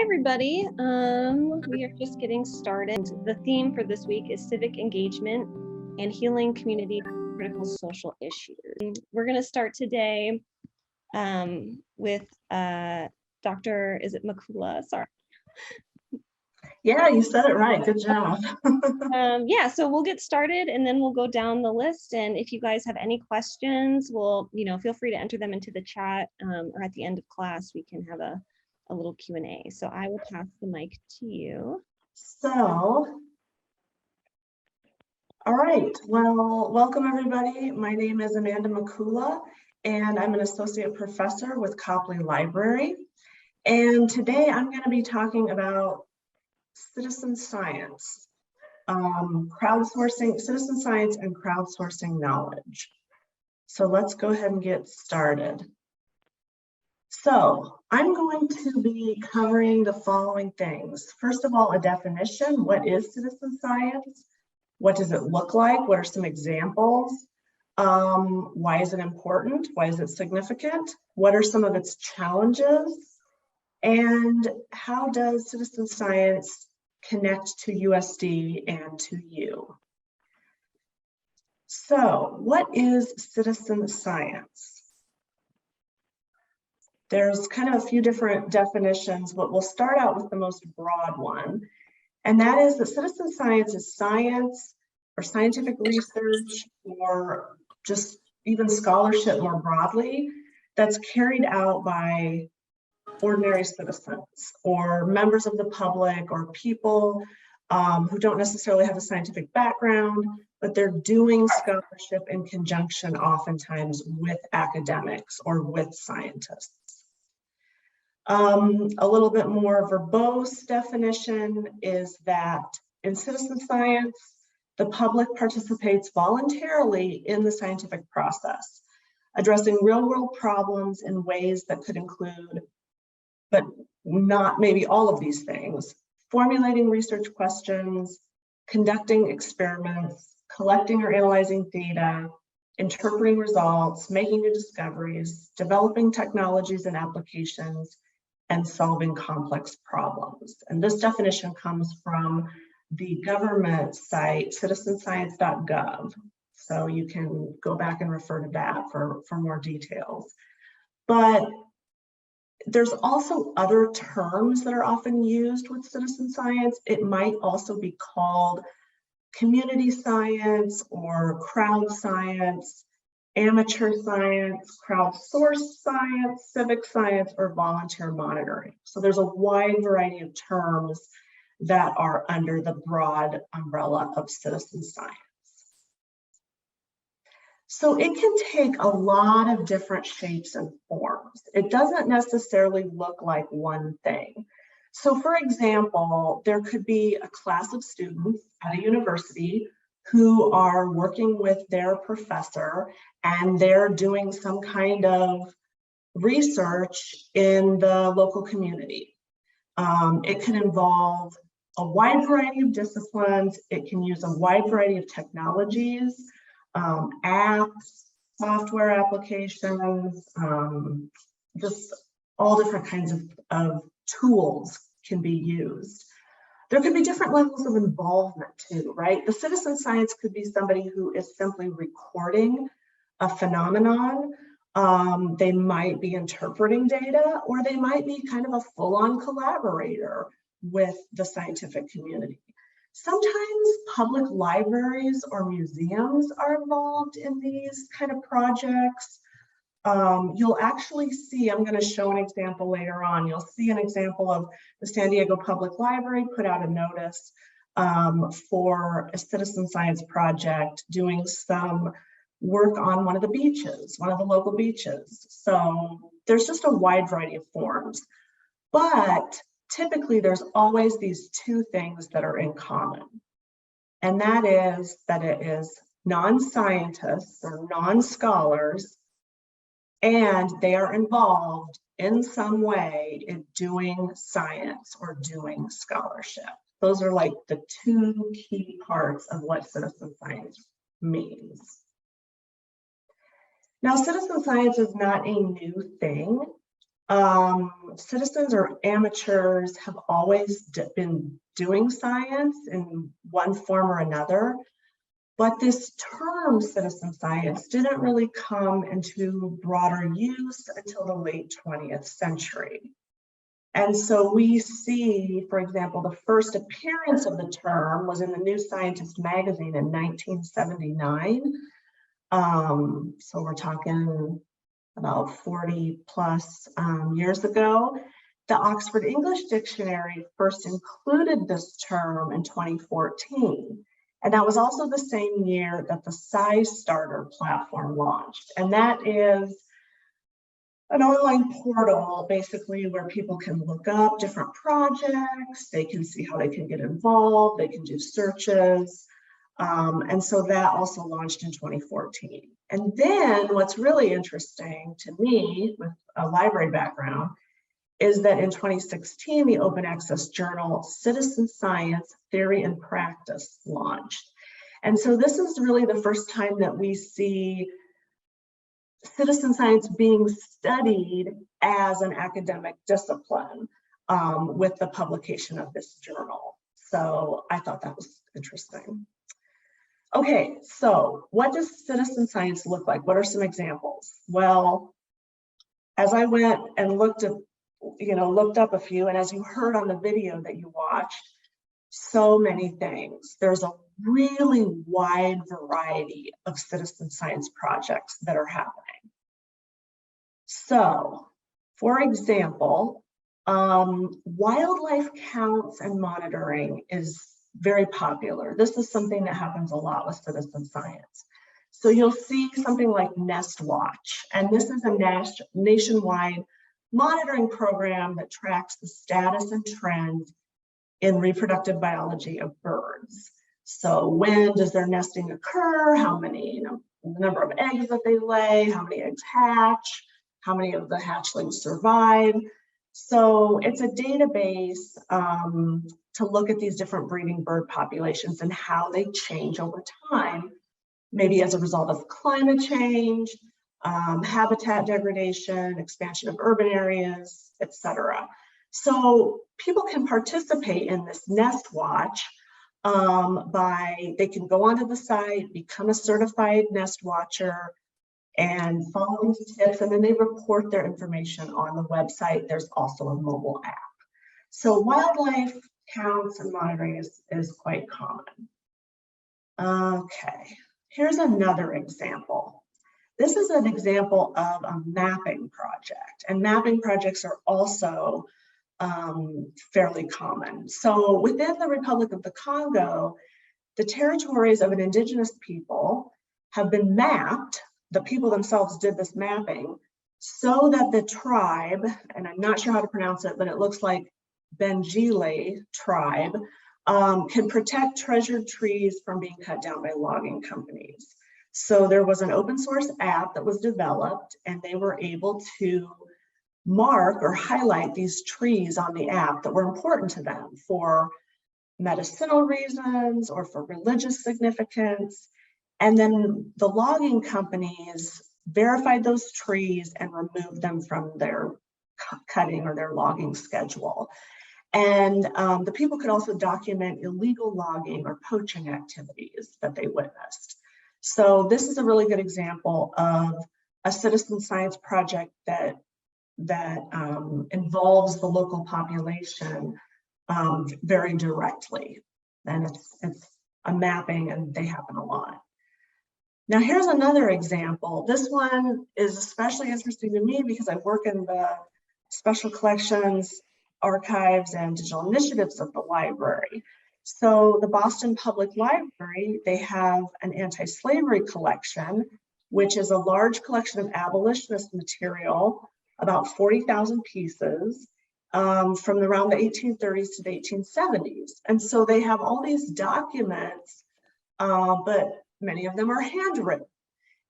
Hi, everybody. We are just getting started. The theme for this week is civic engagement and healing community critical social issues. We're going to start today with Dr. Is it Makula? Sorry. Yeah, you said it right. Good job. Yeah, so we'll get started and then we'll go down the list. And if you guys have any questions, feel free to enter them into the chat, or at the end of class, we can have a little Q&A. So I will pass the mic to you. All right. Well, welcome everybody. My name is Amanda Makula, and I'm an associate professor with Copley Library. And today I'm going to be talking about citizen science, citizen science and crowdsourcing knowledge. So let's go ahead and get started. So I'm going to be covering the following things. First of all, a definition. What is citizen science? What does it look like? What are some examples? Why is it important? Why is it significant? What are some of its challenges? And how does citizen science connect to USD and to you? So what is citizen science? There's kind of a few different definitions, but we'll start out with the most broad one. And that is that citizen science is science or scientific research or just even scholarship more broadly that's carried out by ordinary citizens or members of the public or people who don't necessarily have a scientific background, but they're doing scholarship in conjunction oftentimes with academics or with scientists. A little bit more verbose definition is that in citizen science, the public participates voluntarily in the scientific process, addressing real-world problems in ways that could include, but not maybe all of these things, formulating research questions, conducting experiments, collecting or analyzing data, interpreting results, making new discoveries, developing technologies and applications, and solving complex problems. And this definition comes from the government site, citizenscience.gov. So you can go back and refer to that for more details. But there's also other terms that are often used with citizen science. It might also be called community science or crowd science, amateur science, crowdsourced science, civic science, or volunteer monitoring. So there's a wide variety of terms that are under the broad umbrella of citizen science. So it can take a lot of different shapes and forms. It doesn't necessarily look like one thing. So for example, there could be a class of students at a university who are working with their professor and they're doing some kind of research in the local community. It can involve a wide variety of disciplines. It can use a wide variety of technologies, apps, software applications, just all different kinds of tools can be used. There could be different levels of involvement too, right? The citizen science could be somebody who is simply recording a phenomenon. They might be interpreting data, or they might be kind of a full-on collaborator with the scientific community. Sometimes public libraries or museums are involved in these kind of projects. You'll actually see, I'm going to show an example later on, you'll see an example of the San Diego Public Library put out a notice for a citizen science project doing some work on one of the beaches, one of the local beaches. So there's just a wide variety of forms, but typically there's always these two things that are in common. And that is that it is non-scientists or non-scholars, and they are involved in some way in doing science or doing scholarship. Those are like the two key parts of what citizen science means. Now, citizen science is not a new thing. Citizens or amateurs have always been doing science in one form or another, but this term citizen science didn't really come into broader use until the late 20th century. And so we see, for example, the first appearance of the term was in the New Scientist magazine in 1979. So we're talking about 40 plus years ago. The Oxford English Dictionary first included this term in 2014. And that was also the same year that the SciStarter platform launched. And that is an online portal basically where people can look up different projects, they can see how they can get involved, they can do searches. And so that also launched in 2014. And then what's really interesting to me with a library background is that in 2016, the open access journal Citizen Science Theory and Practice launched. And so this is really the first time that we see citizen science being studied as an academic discipline with the publication of this journal. So I thought that was interesting. Okay, so what does citizen science look like? What are some examples? Well, as I went and looked up a few, and as you heard on the video that you watched, so many things. There's a really wide variety of citizen science projects that are happening. So, for example, wildlife counts and monitoring is very popular. This is something that happens a lot with citizen science. So you'll see something like Nest Watch, and this is a nationwide monitoring program that tracks the status and trends in reproductive biology of birds. So when does their nesting occur? How many, the number of eggs that they lay, how many eggs hatch, how many of the hatchlings survive. So it's a database to look at these different breeding bird populations and how they change over time, maybe as a result of climate change, habitat degradation, expansion of urban areas, etc. So people can participate in this Nest Watch they can go onto the site, become a certified Nest Watcher, and follow these tips, and then they report their information on the website. There's also a mobile app. So wildlife counts and monitoring is quite common. Okay, here's another example. This is an example of a mapping project, and mapping projects are also fairly common. So within the Republic of the Congo, the territories of an indigenous people have been mapped. The people themselves did this mapping so that the tribe, and I'm not sure how to pronounce it, but it looks like Benjile tribe, can protect treasured trees from being cut down by logging companies. So there was an open source app that was developed, and they were able to mark or highlight these trees on the app that were important to them for medicinal reasons or for religious significance. And then the logging companies verified those trees and removed them from their cutting or their logging schedule. And the people could also document illegal logging or poaching activities that they witnessed. So this is a really good example of a citizen science project that involves the local population very directly. And it's a mapping, and they happen a lot. Now here's another example. This one is especially interesting to me because I work in the special collections, archives, and digital initiatives of the library. So the Boston Public Library, they have an anti-slavery collection, which is a large collection of abolitionist material, about 40,000 pieces, from around the 1830s to the 1870s. And so they have all these documents, but many of them are handwritten.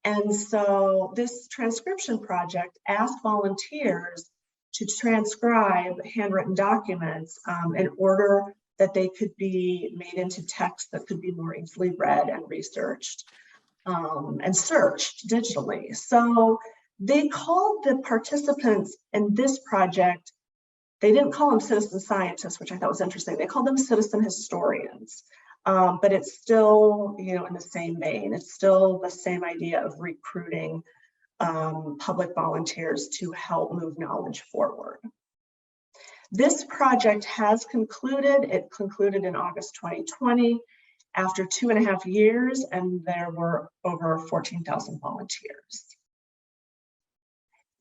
And so this transcription project asked volunteers to transcribe handwritten documents in order that they could be made into text that could be more easily read and researched and searched digitally. So They called the participants in this project, they didn't call them citizen scientists, which I thought was interesting. They called them citizen historians. But it's still, in the same vein. It's still the same idea of recruiting public volunteers to help move knowledge forward. This project has concluded. It concluded in August 2020 after 2.5 years, and there were over 14,000 volunteers.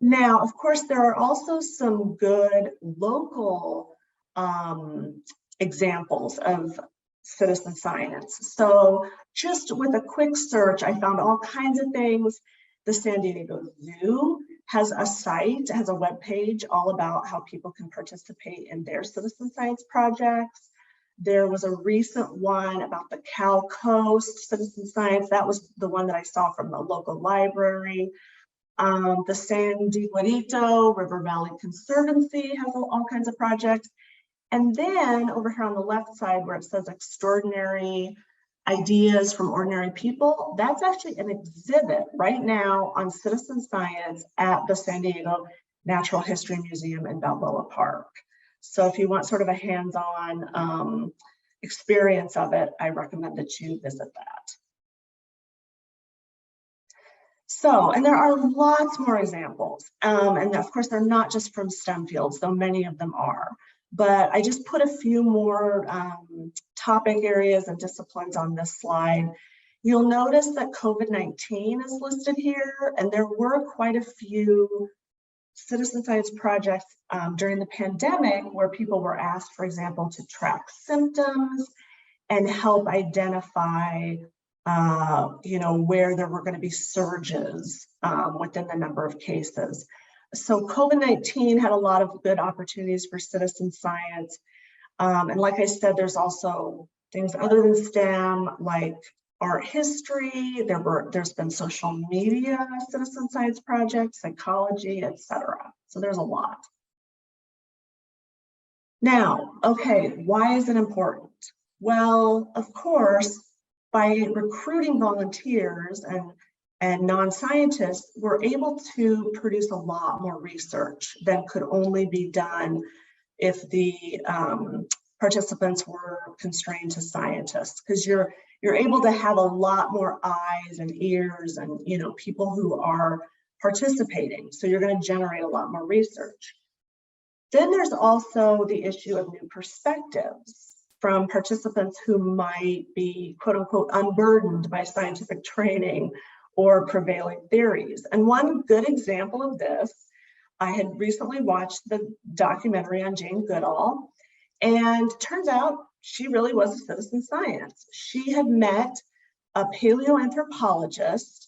Now, of course, there are also some good local examples of citizen science. So just with a quick search, I found all kinds of things. The San Diego Zoo has a site, has a web page all about how people can participate in their citizen science projects. There was a recent one about the Cal Coast citizen science. That was the one that I saw from the local library. The San Dieguito River Valley Conservancy has all kinds of projects. And then over here on the left side where it says extraordinary ideas from ordinary people, that's actually an exhibit right now on citizen science at the San Diego Natural History Museum in Balboa Park. So if you want sort of a hands-on experience of it, I recommend that you visit that. So, and there are lots more examples. And of course, they're not just from STEM fields, though many of them are. But I just put a few more topic areas and disciplines on this slide. You'll notice that COVID-19 is listed here, and there were quite a few citizen science projects during the pandemic where people were asked, for example, to track symptoms and help identify where there were going to be surges within the number of cases. So COVID-19 had a lot of good opportunities for citizen science. And like I said, there's also things other than STEM, like art history. There's been social media citizen science projects, psychology, etc. So there's a lot. Now, okay, why is it important? Well, of course, by recruiting volunteers and non-scientists, we're able to produce a lot more research than could only be done if the participants were constrained to scientists, because you're able to have a lot more eyes and ears and people who are participating. So you're going to generate a lot more research. Then there's also the issue of new perspectives from participants who might be, quote unquote, unburdened by scientific training or prevailing theories. And one good example of this, I had recently watched the documentary on Jane Goodall, and it turns out she really was a citizen science. She had met a paleoanthropologist,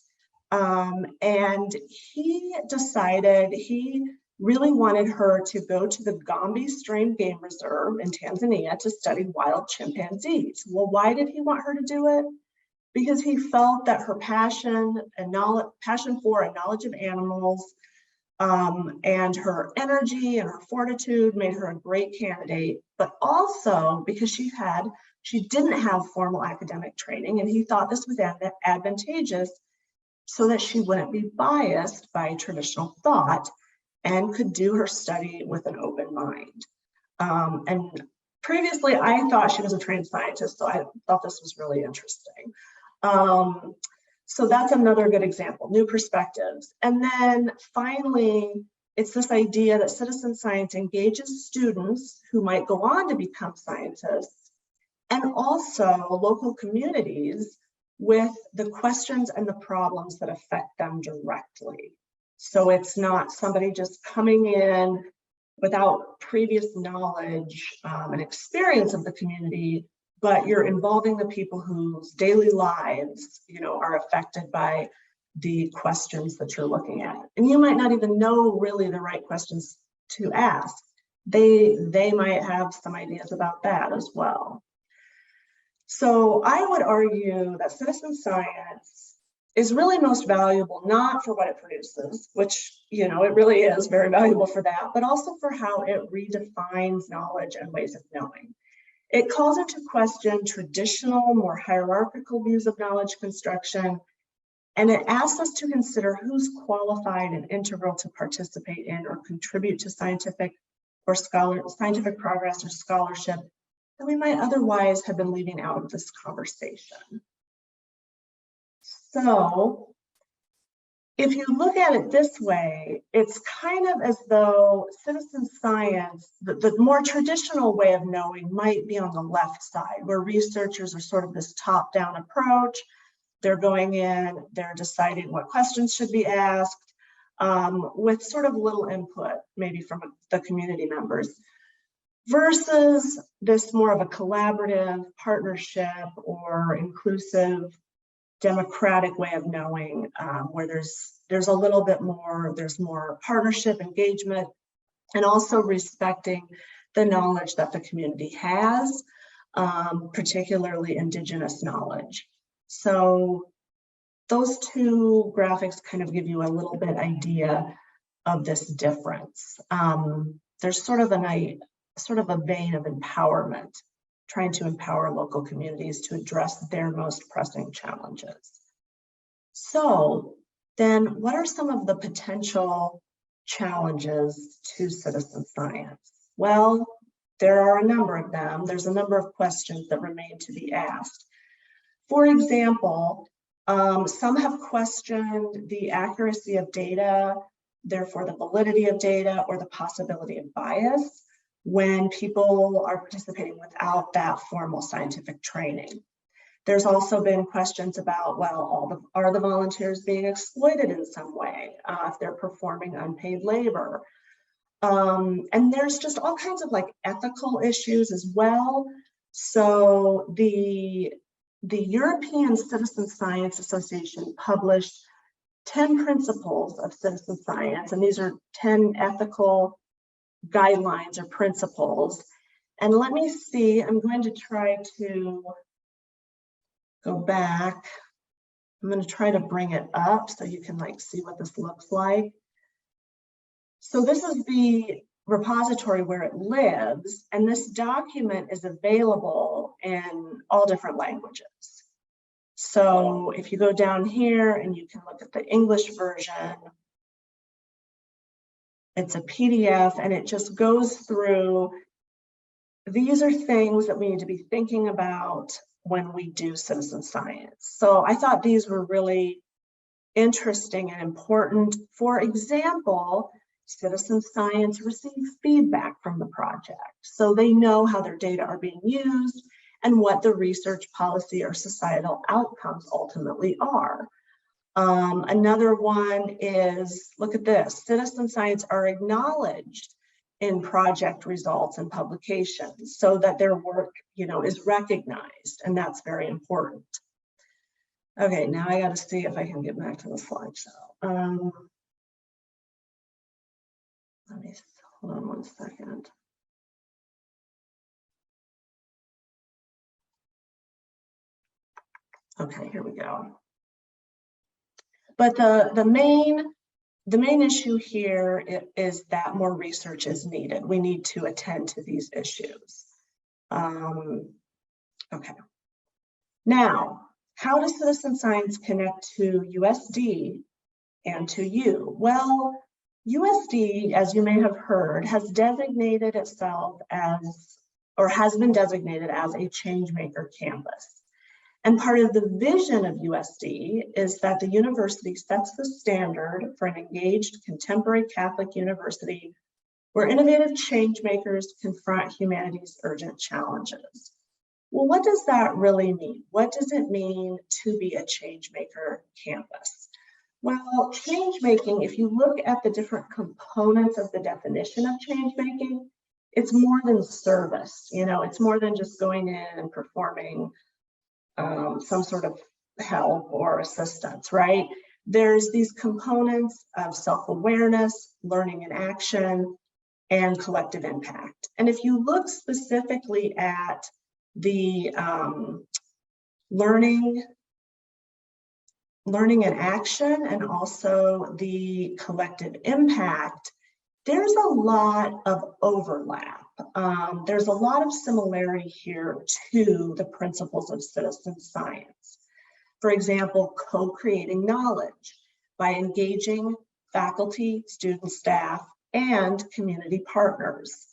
and he decided he really wanted her to go to the Gombe Stream Game Reserve in Tanzania to study wild chimpanzees. Well, why did he want her to do it? Because he felt that her passion for and knowledge of animals and her energy and her fortitude made her a great candidate, but also because she didn't have formal academic training, and he thought this was advantageous so that she wouldn't be biased by traditional thought and could do her study with an open mind. And previously, I thought she was a trained scientist, so I thought this was really interesting. So that's another good example, new perspectives. And then finally, it's this idea that citizen science engages students who might go on to become scientists, and also local communities with the questions and the problems that affect them directly. So it's not somebody just coming in without previous knowledge and experience of the community, but you're involving the people whose daily lives, are affected by the questions that you're looking at. And you might not even know really the right questions to ask. They might have some ideas about that as well. So I would argue that citizen science is really most valuable, not for what it produces, which, it really is very valuable for that, but also for how it redefines knowledge and ways of knowing. It calls into question traditional, more hierarchical views of knowledge construction, And it asks us to consider who's qualified and integral to participate in or contribute to scientific progress or scholarship that we might otherwise have been leaving out of this conversation. So if you look at it this way, it's kind of as though citizen science, the more traditional way of knowing, might be on the left side, where researchers are sort of this top-down approach. They're going in, they're deciding what questions should be asked, with sort of little input, maybe from the community members, versus this more of a collaborative partnership or inclusive democratic way of knowing, where there's a little bit more, there's more partnership, engagement, and also respecting the knowledge that the community has, particularly Indigenous knowledge. So those two graphics kind of give you a little bit idea of this difference. There's sort of a vein of empowerment, trying to empower local communities to address their most pressing challenges. So then what are some of the potential challenges to citizen science? Well, there are a number of them. There's a number of questions that remain to be asked. For example, some have questioned the accuracy of data, therefore the validity of data, or the possibility of bias when people are participating without that formal scientific training. There's also been questions about, well, are the volunteers being exploited in some way if they're performing unpaid labor? And there's just all kinds of like ethical issues as well. So the European Citizen Science Association published 10 principles of citizen science, and these are 10 ethical guidelines or principles. And let me see, I'm going to try to go back. I'm going to try to bring it up so you can like see what this looks like. So this is the repository where it lives, and this document is available in all different languages. So if you go down here and you can look at the English version, it's a PDF, and it just goes through, these are things that we need to be thinking about when we do citizen science. So I thought these were really interesting and important. For example, citizen science receives feedback from the project, so they know how their data are being used and what the research policy or societal outcomes ultimately are. Another one is, look at this, citizen science are acknowledged in project results and publications so that their work, is recognized, and that's very important. Okay, now I got to see if I can get back to the slideshow. Let me hold on one second. Okay, here we go. But the main issue here is that more research is needed. We need to attend to these issues. Okay. Now, how does citizen science connect to USD and to you? Well, USD, as you may have heard, has designated itself as, or has been designated as, a changemaker campus. And part of the vision of USD is that the university sets the standard for an engaged contemporary Catholic university where innovative change makers confront humanity's urgent challenges. Well, what does that really mean? What does it mean to be a change maker campus? Well, change making, if you look at the different components of the definition of change making, it's more than service. It's more than just going in and performing some sort of help or assistance, right? There's these components of self-awareness, learning and action, and collective impact. And if you look specifically at the learning and action, and also the collective impact, there's a lot of overlap. There's a lot of similarity here to the principles of citizen science. For example, co-creating knowledge by engaging faculty, student staff, and community partners.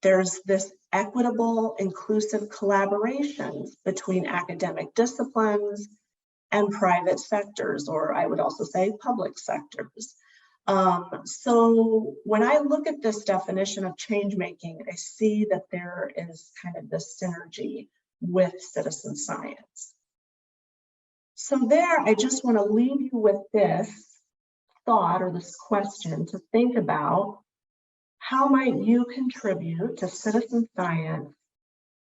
There's this equitable, inclusive collaborations between academic disciplines and private sectors, or I would also say public sectors. So when I look at this definition of change making, I see that there is kind of this synergy with citizen science. So there, I just want to leave you with this thought or this question to think about: how might you contribute to citizen science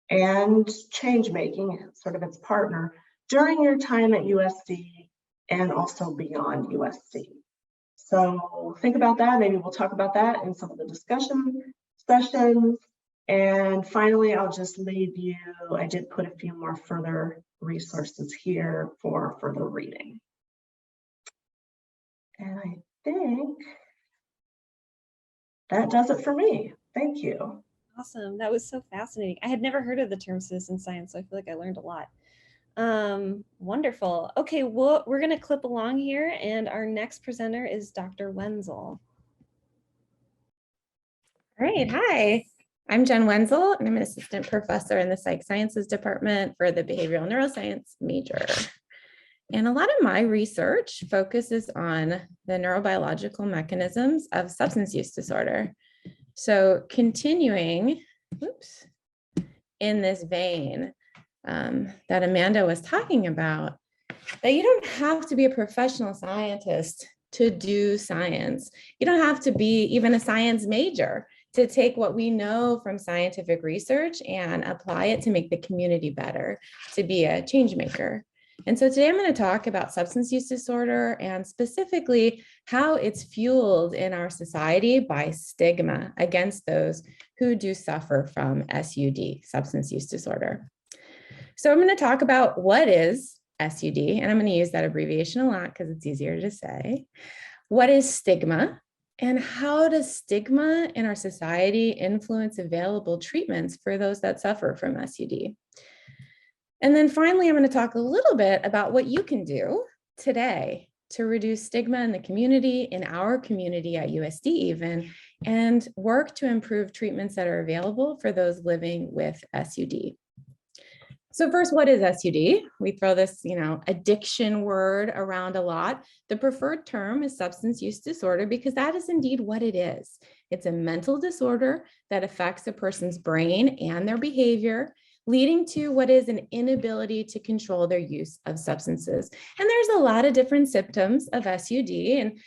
and change making, sort of its partner, during your time at USC and also beyond USC? So think about that. Maybe we'll talk about that in some of the discussion sessions. And finally, I'll just leave you, I did put a few more further resources here for further reading. And I think that does it for me. Thank you. Awesome. That was so fascinating. I had never heard of the term citizen science, so I feel like I learned a lot. Wonderful. Okay, well, we're going to clip along here, and our next presenter is Dr. Wenzel. All right, hi. I'm Jen Wenzel, and I'm an assistant professor in the Psych Sciences Department for the Behavioral Neuroscience major. And a lot of my research focuses on the neurobiological mechanisms of substance use disorder. So continuing, in this vein that Amanda was talking about, that you don't have to be a professional scientist to do science. You don't have to be even a science major to take what we know from scientific research and apply it to make the community better, to be a change maker. And so today I'm going to talk about substance use disorder and specifically how it's fueled in our society by stigma against those who do suffer from SUD, substance use disorder. So I'm going to talk about what is SUD, and I'm going to use that abbreviation a lot because it's easier to say. What is stigma? And how does stigma in our society influence available treatments for those that suffer from SUD? And then finally, I'm going to talk a little bit about what you can do today to reduce stigma in the community, in our community at USD even, and work to improve treatments that are available for those living with SUD. So first, what is SUD? We throw this, addiction word around a lot. The preferred term is substance use disorder because that is indeed what it is. It's a mental disorder that affects a person's brain and their behavior, leading to what is an inability to control their use of substances. And there's a lot of different symptoms of SUD, and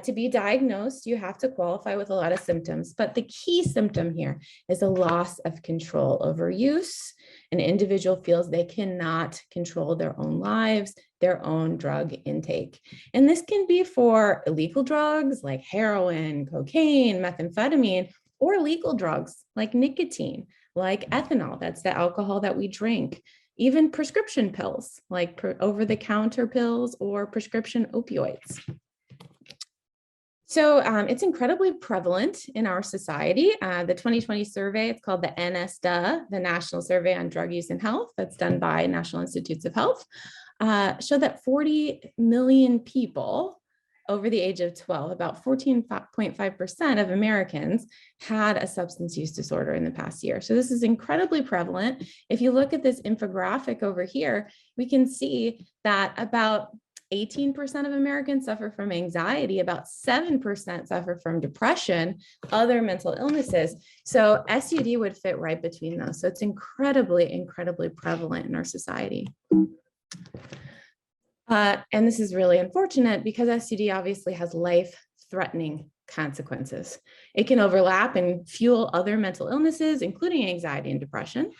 to be diagnosed, you have to qualify with a lot of symptoms. But the key symptom here is a loss of control over use. An individual feels they cannot control their own lives, their own drug intake. And this can be for illegal drugs like heroin, cocaine, methamphetamine, or legal drugs like nicotine, like ethanol, that's the alcohol that we drink, even prescription pills, like over-the-counter pills or prescription opioids. So it's incredibly prevalent in our society. The 2020 survey, it's called the NSDA, the National Survey on Drug Use and Health, that's done by National Institutes of Health, showed that 40 million people over the age of 12, about 14.5% of Americans had a substance use disorder in the past year. So this is incredibly prevalent. If you look at this infographic over here, we can see that about 18% of Americans suffer from anxiety, about 7% suffer from depression, other mental illnesses. So SUD would fit right between those. So it's incredibly, incredibly prevalent in our society. And this is really unfortunate because SUD obviously has life-threatening consequences. It can overlap and fuel other mental illnesses, including anxiety and depression.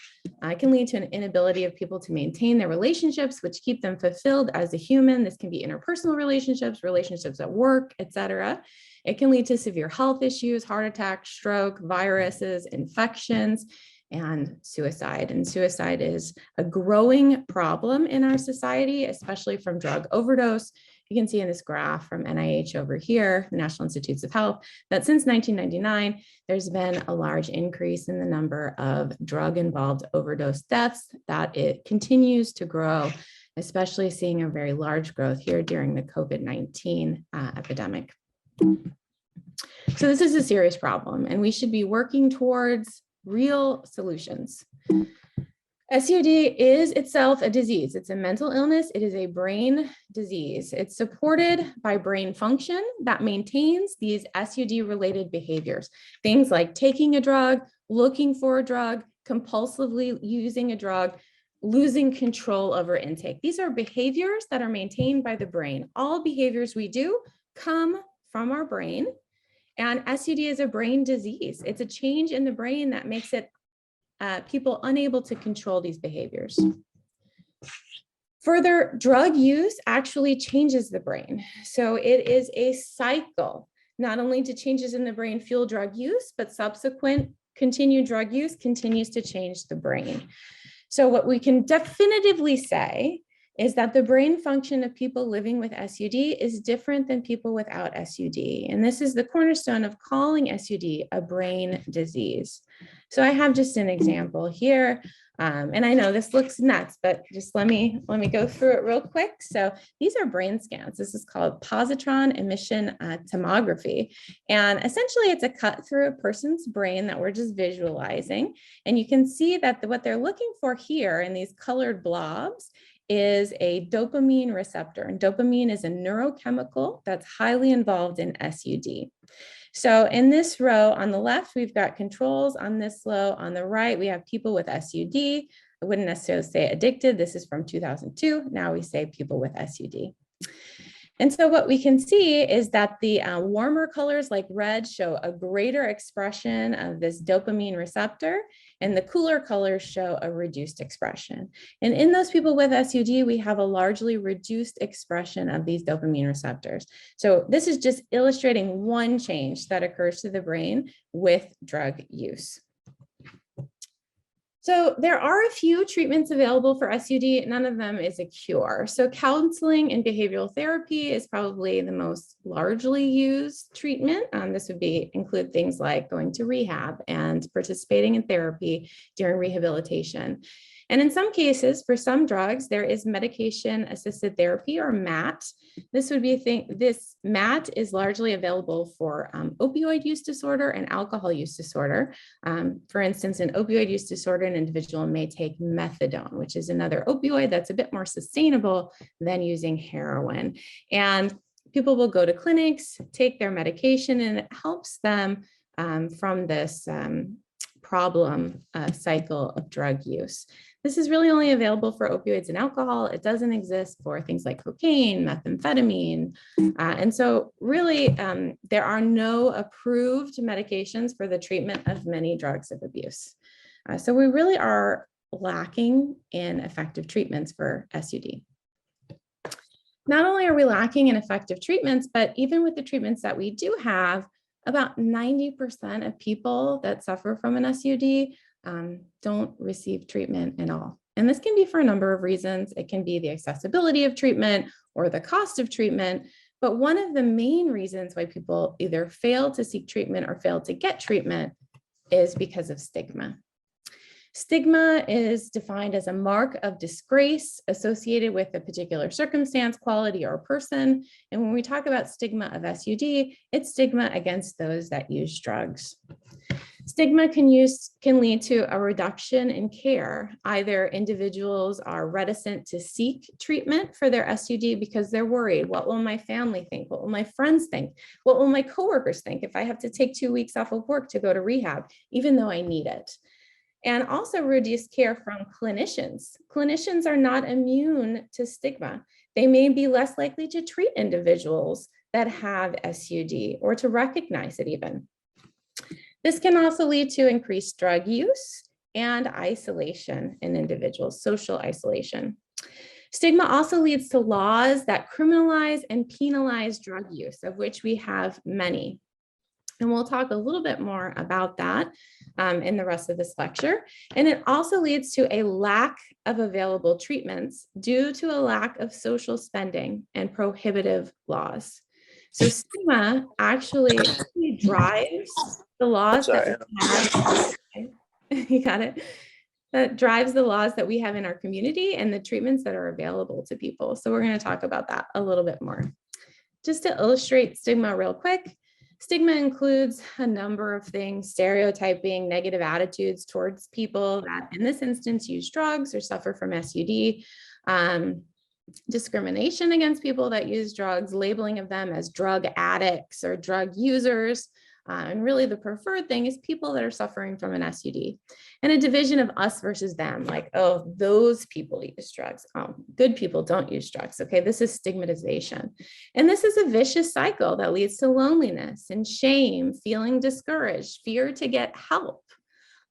It can lead to an inability of people to maintain their relationships, which keep them fulfilled as a human. This can be interpersonal relationships, relationships at work, etc. It can lead to severe health issues, heart attack, stroke, viruses, infections, and suicide. And suicide is a growing problem in our society, especially from drug overdose. You can see in this graph from NIH over here, the National Institutes of Health, that since 1999, there's been a large increase in the number of drug-involved overdose deaths, that it continues to grow especially seeing a very large growth here during the COVID-19 epidemic. So this is a serious problem, and we should be working towards real solutions. SUD is itself a disease. It's a mental illness. It is a brain disease. It's supported by brain function that maintains these SUD-related behaviors. Things like taking a drug, looking for a drug, compulsively using a drug, losing control over intake. These are behaviors that are maintained by the brain. All behaviors we do come from our brain, and SUD is a brain disease. It's a change in the brain that makes it people unable to control these behaviors. Further, drug use actually changes the brain. So it is a cycle. Not only do changes in the brain fuel drug use, but subsequent continued drug use continues to change the brain. So what we can definitively say is that the brain function of people living with SUD is different than people without SUD. And this is the cornerstone of calling SUD a brain disease. So I have just an example here. And I know this looks nuts, but just let me go through it real quick. So these are brain scans. This is called positron emission tomography. And essentially it's a cut through a person's brain that we're just visualizing. And you can see that what they're looking for here in these colored blobs is a dopamine receptor. And dopamine is a neurochemical that's highly involved in SUD. So in this row on the left, we've got controls. On this row on the right, we have people with SUD. I wouldn't necessarily say addicted. This is from 2002. Now we say people with SUD. And so what we can see is that the warmer colors like red show a greater expression of this dopamine receptor, and the cooler colors show a reduced expression. And in those people with SUD, we have a largely reduced expression of these dopamine receptors. So this is just illustrating one change that occurs to the brain with drug use. So there are a few treatments available for SUD. None of them is a cure. So counseling and behavioral therapy is probably the most largely used treatment. This would include things like going to rehab and participating in therapy during rehabilitation. And in some cases, for some drugs, there is medication-assisted therapy, or MAT. This MAT is largely available for opioid use disorder and alcohol use disorder. For instance, in opioid use disorder, an individual may take methadone, which is another opioid that's a bit more sustainable than using heroin. And people will go to clinics, take their medication, and it helps them from this problem cycle of drug use. This is really only available for opioids and alcohol. It doesn't exist for things like cocaine, methamphetamine. And so really, there are no approved medications for the treatment of many drugs of abuse. So we really are lacking in effective treatments for SUD. Not only are we lacking in effective treatments, but even with the treatments that we do have, about 90% of people that suffer from an SUD don't receive treatment at all. And this can be for a number of reasons. It can be the accessibility of treatment or the cost of treatment. But one of the main reasons why people either fail to seek treatment or fail to get treatment is because of stigma. Stigma is defined as a mark of disgrace associated with a particular circumstance, quality, or person. And when we talk about stigma of SUD, it's stigma against those that use drugs. Stigma can lead to a reduction in care. Either individuals are reticent to seek treatment for their SUD because they're worried. What will my family think? What will my friends think? What will my coworkers think if I have to take 2 weeks off of work to go to rehab, even though I need it? And also reduced care from clinicians. Clinicians are not immune to stigma. They may be less likely to treat individuals that have SUD or to recognize it even. This can also lead to increased drug use and isolation in individuals, social isolation. Stigma also leads to laws that criminalize and penalize drug use, of which we have many. And we'll talk a little bit more about that in the rest of this lecture. And it also leads to a lack of available treatments due to a lack of social spending and prohibitive laws. So stigma actually drives the laws that we have. You got it. that drives the laws that we have in our community and the treatments that are available to people. So we're going to talk about that a little bit more. Just to illustrate stigma real quick, stigma includes a number of things: stereotyping, negative attitudes towards people that in this instance use drugs or suffer from SUD, discrimination against people that use drugs, labeling of them as drug addicts or drug users. And really the preferred thing is people that are suffering from an SUD, and a division of us versus them, like, oh, those people use drugs. Oh, good people don't use drugs. Okay, this is stigmatization. And this is a vicious cycle that leads to loneliness and shame, feeling discouraged, fear to get help,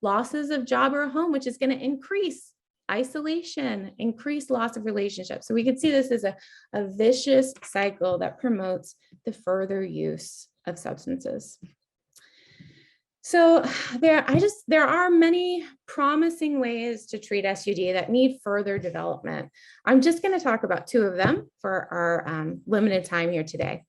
losses of job or home, which is going to increase isolation, increase loss of relationships. So we can see this as a vicious cycle that promotes the use of substances. So there are many promising ways to treat SUD that need further development. I'm just going to talk about two of them for our limited time here today.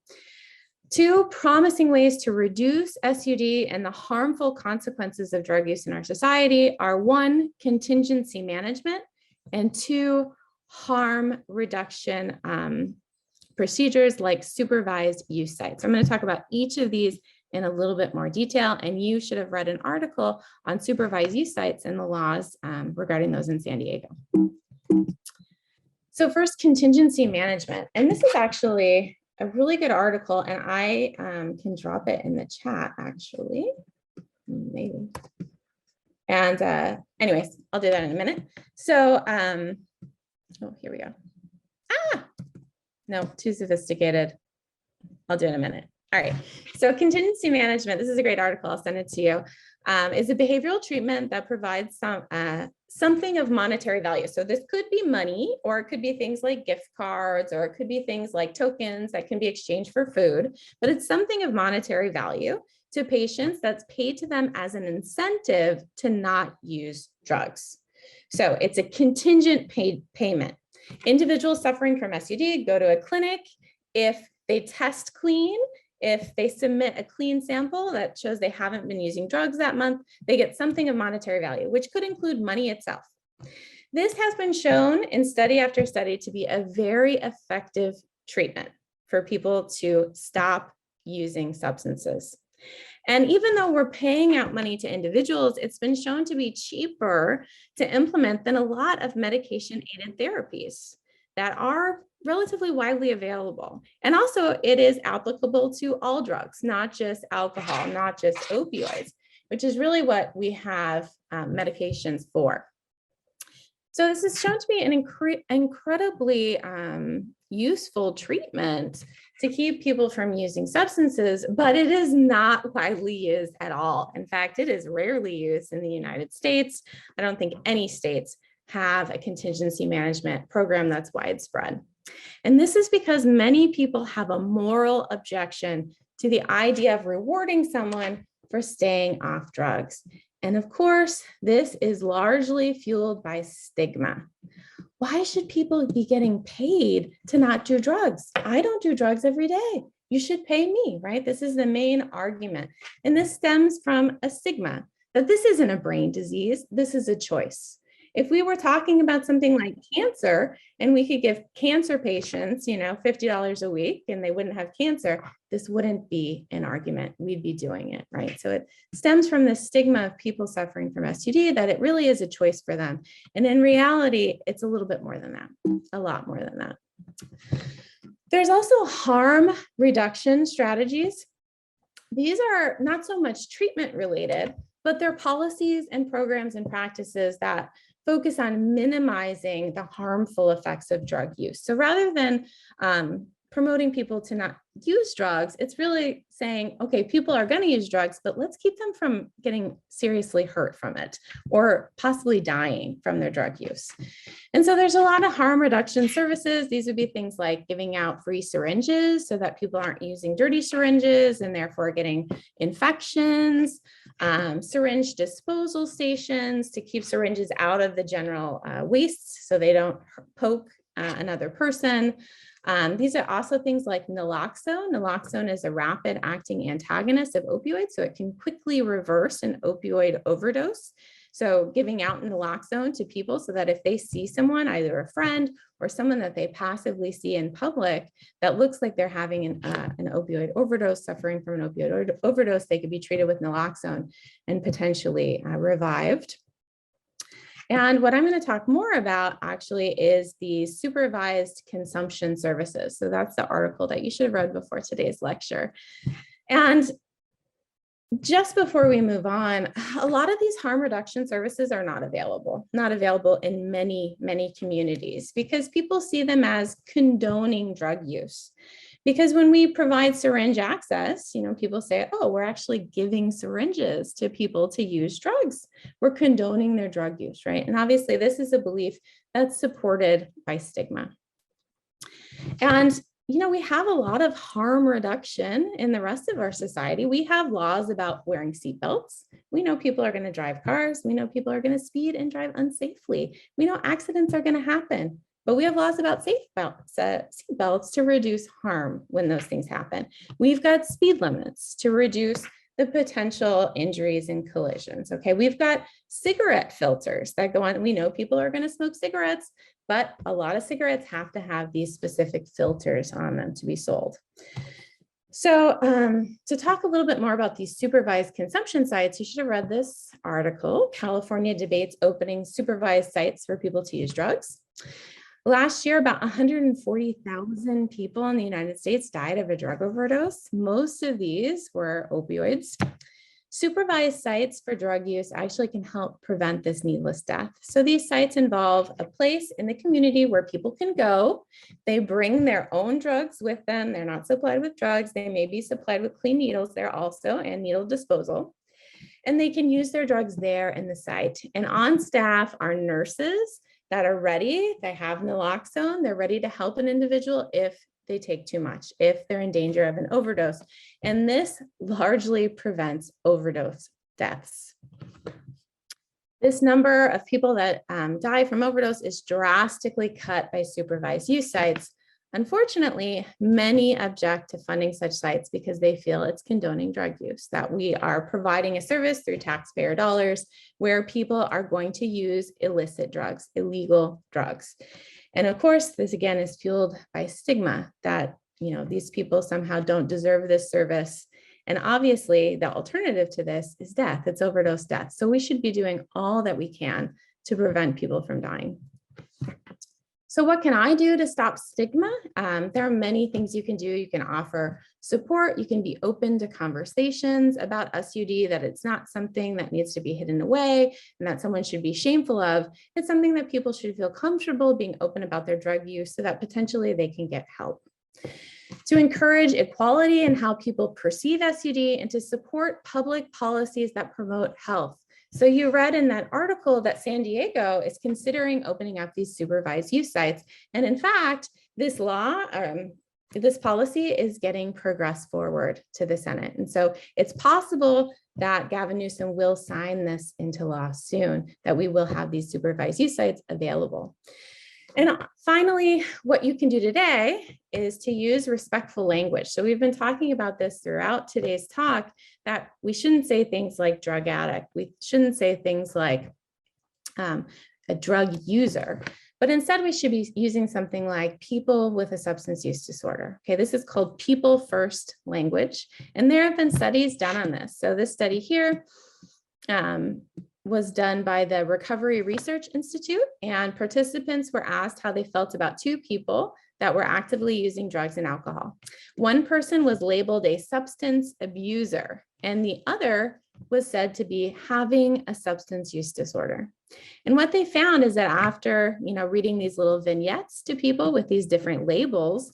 Two promising ways to reduce SUD and the harmful consequences of drug use in our society are: one, contingency management, and two, harm reduction procedures like supervised use sites. I'm going to talk about each of these in a little bit more detail, and you should have read an article on supervised use sites and the laws regarding those in San Diego. So first, contingency management, and this is actually a really good article, and I can drop it in the chat actually, maybe. And anyways, I'll do that in a minute. So, oh, here we go. No, too sophisticated. I'll do it in a minute. All right, so contingency management, this is a great article, I'll send it to you, is a behavioral treatment that provides something of monetary value. So this could be money, or it could be things like gift cards, or it could be things like tokens that can be exchanged for food, but it's something of monetary value to patients that's paid to them as an incentive to not use drugs. So it's a contingent paid payment. Individuals suffering from SUD go to a clinic. If they test clean, if they submit a clean sample that shows they haven't been using drugs that month, they get something of monetary value, which could include money itself. This has been shown in study after study to be a very effective treatment for people to stop using substances. And even though we're paying out money to individuals, it's been shown to be cheaper to implement than a lot of medication-aided therapies that are relatively widely available. And also it is applicable to all drugs, not just alcohol, not just opioids, which is really what we have medications for. So this is shown to be an incredibly useful treatment to keep people from using substances, but it is not widely used at all. In fact, it is rarely used in the United States. I don't think any states have a contingency management program that's widespread. And this is because many people have a moral objection to the idea of rewarding someone for staying off drugs. And of course, this is largely fueled by stigma. Why should people be getting paid to not do drugs? I don't do drugs every day. You should pay me, right? This is the main argument. And this stems from a stigma that this isn't a brain disease, this is a choice. If we were talking about something like cancer and we could give cancer patients, $50 a week and they wouldn't have cancer, this wouldn't be an argument. We'd be doing it, right? So it stems from the stigma of people suffering from SUD that it really is a choice for them. And in reality, it's a little bit more than that, a lot more than that. There's also harm reduction strategies. These are not so much treatment related, but they're policies and programs and practices that focus on minimizing the harmful effects of drug use. So rather than promoting people to not use drugs, it's really saying, okay, people are going to use drugs, but let's keep them from getting seriously hurt from it or possibly dying from their drug use. And so there's a lot of harm reduction services. These would be things like giving out free syringes so that people aren't using dirty syringes and therefore getting infections, syringe disposal stations to keep syringes out of the general waste so they don't poke another person. These are also things like naloxone. Naloxone is a rapid acting antagonist of opioids, so it can quickly reverse an opioid overdose. So giving out naloxone to people so that if they see someone, either a friend or someone that they passively see in public that looks like they're having an opioid overdose, suffering from an opioid overdose, they could be treated with naloxone and potentially revived. And what I'm going to talk more about actually is the supervised consumption services. So that's the article that you should have read before today's lecture. And just before we move on, a lot of these harm reduction services are not available in many, many communities because people see them as condoning drug use. Because when we provide syringe access, people say, oh, we're actually giving syringes to people to use drugs. We're condoning their drug use, right? And obviously this is a belief that's supported by stigma. And we have a lot of harm reduction in the rest of our society. We have laws about wearing seatbelts. We know people are going to drive cars. We know people are going to speed and drive unsafely. We know accidents are going to happen, but we have laws about seatbelts to reduce harm when those things happen. We've got speed limits to reduce the potential injuries and collisions. Okay, we've got cigarette filters that go on. We know people are going to smoke cigarettes, but a lot of cigarettes have to have these specific filters on them to be sold. So to talk a little bit more about these supervised consumption sites, you should have read this article, California Debates Opening Supervised Sites for People to Use Drugs. Last year, about 140,000 people in the United States died of a drug overdose. Most of these were opioids. Supervised sites for drug use actually can help prevent this needless death. So these sites involve a place in the community where people can go. They bring their own drugs with them. They're not supplied with drugs. They may be supplied with clean needles there also and needle disposal. And they can use their drugs there in the site. And on staff are nurses that are ready. They have naloxone. They're ready to help an individual if they take too much, if they're in danger of an overdose. And this largely prevents overdose deaths. This number of people that die from overdose is drastically cut by supervised use sites. Unfortunately, many object to funding such sites because they feel it's condoning drug use, that we are providing a service through taxpayer dollars where people are going to use illicit drugs, illegal drugs. And of course, this again is fueled by stigma that, these people somehow don't deserve this service. And obviously the alternative to this is death. It's overdose death. So we should be doing all that we can to prevent people from dying. So what can I do to stop stigma? There are many things you can do. You can offer support. You can be open to conversations about SUD, that it's not something that needs to be hidden away and that someone should be shameful of. It's something that people should feel comfortable being open about their drug use so that potentially they can get help. To encourage equality in how people perceive SUD and to support public policies that promote health. So you read in that article that San Diego is considering opening up these supervised use sites. And in fact, this law, this policy is getting progressed forward to the Senate. And so it's possible that Gavin Newsom will sign this into law soon, that we will have these supervised use sites available. And finally, what you can do today is to use respectful language. So we've been talking about this throughout today's talk, that we shouldn't say things like drug addict. We shouldn't say things like a drug user, but instead we should be using something like people with a substance use disorder. Okay, this is called people first language. And there have been studies done on this. So this study here, was done by the Recovery Research Institute, and participants were asked how they felt about two people that were actively using drugs and alcohol. One person was labeled a substance abuser, and the other was said to be having a substance use disorder. And what they found is that after, reading these little vignettes to people with these different labels,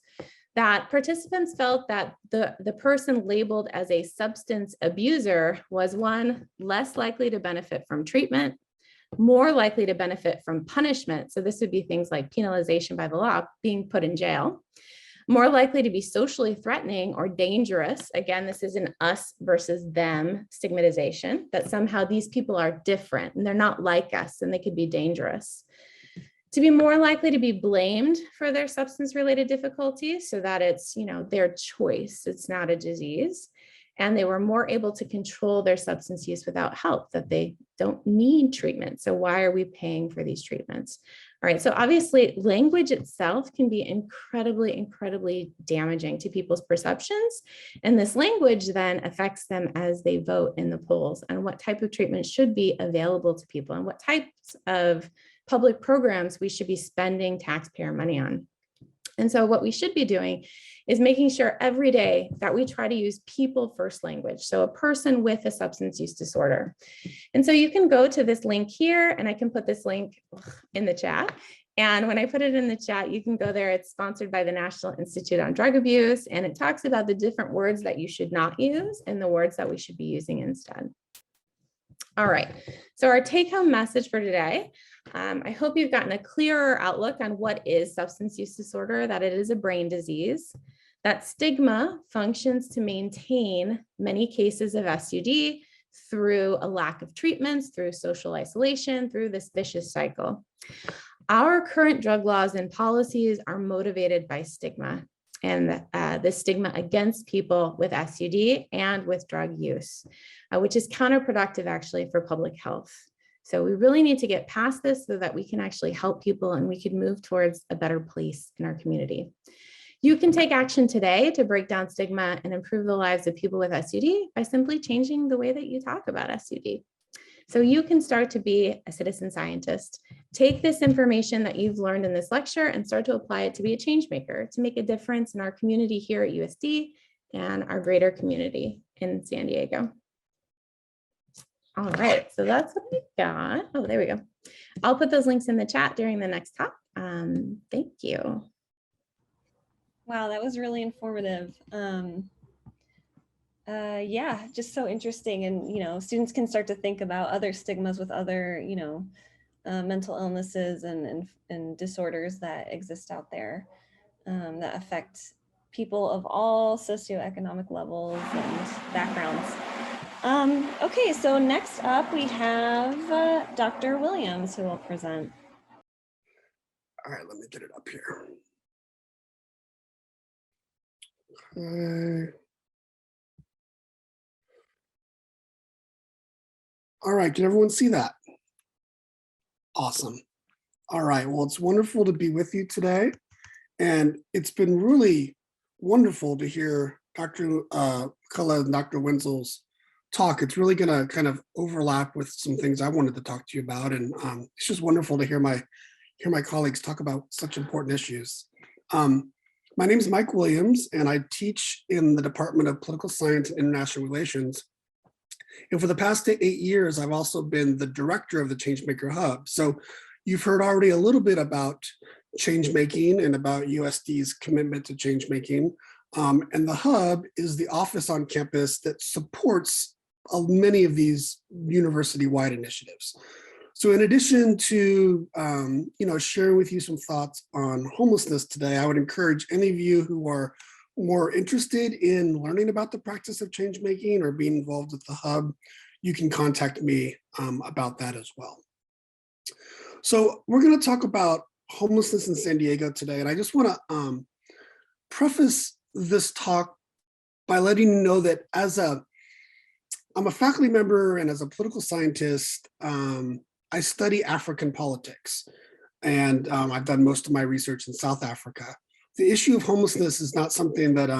that participants felt that the person labeled as a substance abuser was, one, less likely to benefit from treatment, more likely to benefit from punishment. So this would be things like penalization by the law, being put in jail, more likely to be socially threatening or dangerous. Again, this is an us versus them stigmatization, that somehow these people are different and they're not like us and they could be dangerous. To be more likely to be blamed for their substance-related difficulties, so that it's, their choice, it's not a disease. and they were more able to control their substance use without help, that they don't need treatment. So why are we paying for these treatments? All right, so obviously language itself can be incredibly, incredibly damaging to people's perceptions. And this language then affects them as they vote in the polls and what type of treatment should be available to people and what types of public programs we should be spending taxpayer money on. And so what we should be doing is making sure every day that we try to use people first language. So a person with a substance use disorder. And so you can go to this link here, and I can put this link in the chat. And when I put it in the chat, you can go there. It's sponsored by the National Institute on Drug Abuse, and it talks about the different words that you should not use and the words that we should be using instead. All right, so our take-home message for today, I hope you've gotten a clearer outlook on what is substance use disorder, that it is a brain disease, that stigma functions to maintain many cases of SUD through a lack of treatments, through social isolation, through this vicious cycle. Our current drug laws and policies are motivated by stigma, and the stigma against people with SUD and with drug use, which is counterproductive actually for public health. So we really need to get past this so that we can actually help people and we can move towards a better place in our community. You can take action today to break down stigma and improve the lives of people with SUD by simply changing the way that you talk about SUD. So you can start to be a citizen scientist. Take this information that you've learned in this lecture and start to apply it to be a change maker, to make a difference in our community here at USD and our greater community in San Diego. All right, so that's what we got. Oh, there we go. I'll put those links in the chat during the next talk. Thank you. Wow, that was really informative. Yeah, just so interesting. And, students can start to think about other stigmas with other, mental illnesses and disorders that exist out there that affect people of all socioeconomic levels and backgrounds. Okay, so next up we have Dr. Williams who will present. All right, let me get it up here. Okay. All right, can everyone see that? Awesome. All right, well, it's wonderful to be with you today. And it's been really wonderful to hear Dr. Makula and Dr. Wenzel's talk. It's really gonna kind of overlap with some things I wanted to talk to you about. And it's just wonderful to hear my colleagues talk about such important issues. My name is Mike Williams, and I teach in the Department of Political Science and International Relations. And for the past 8 years, I've also been the director of the Changemaker Hub. So you've heard already a little bit about change making and about USD's commitment to change making. And the Hub is the office on campus that supports many of these university-wide initiatives. So in addition to sharing with you some thoughts on homelessness today, I would encourage any of you who are more interested in learning about the practice of change making or being involved with the Hub, you can contact me about that as well. So we're going to talk about homelessness in San Diego today, and I just want to preface this talk by letting you know that I'm a faculty member and as a political scientist, I study African politics, and I've done most of my research in South Africa. The issue of homelessness is not something that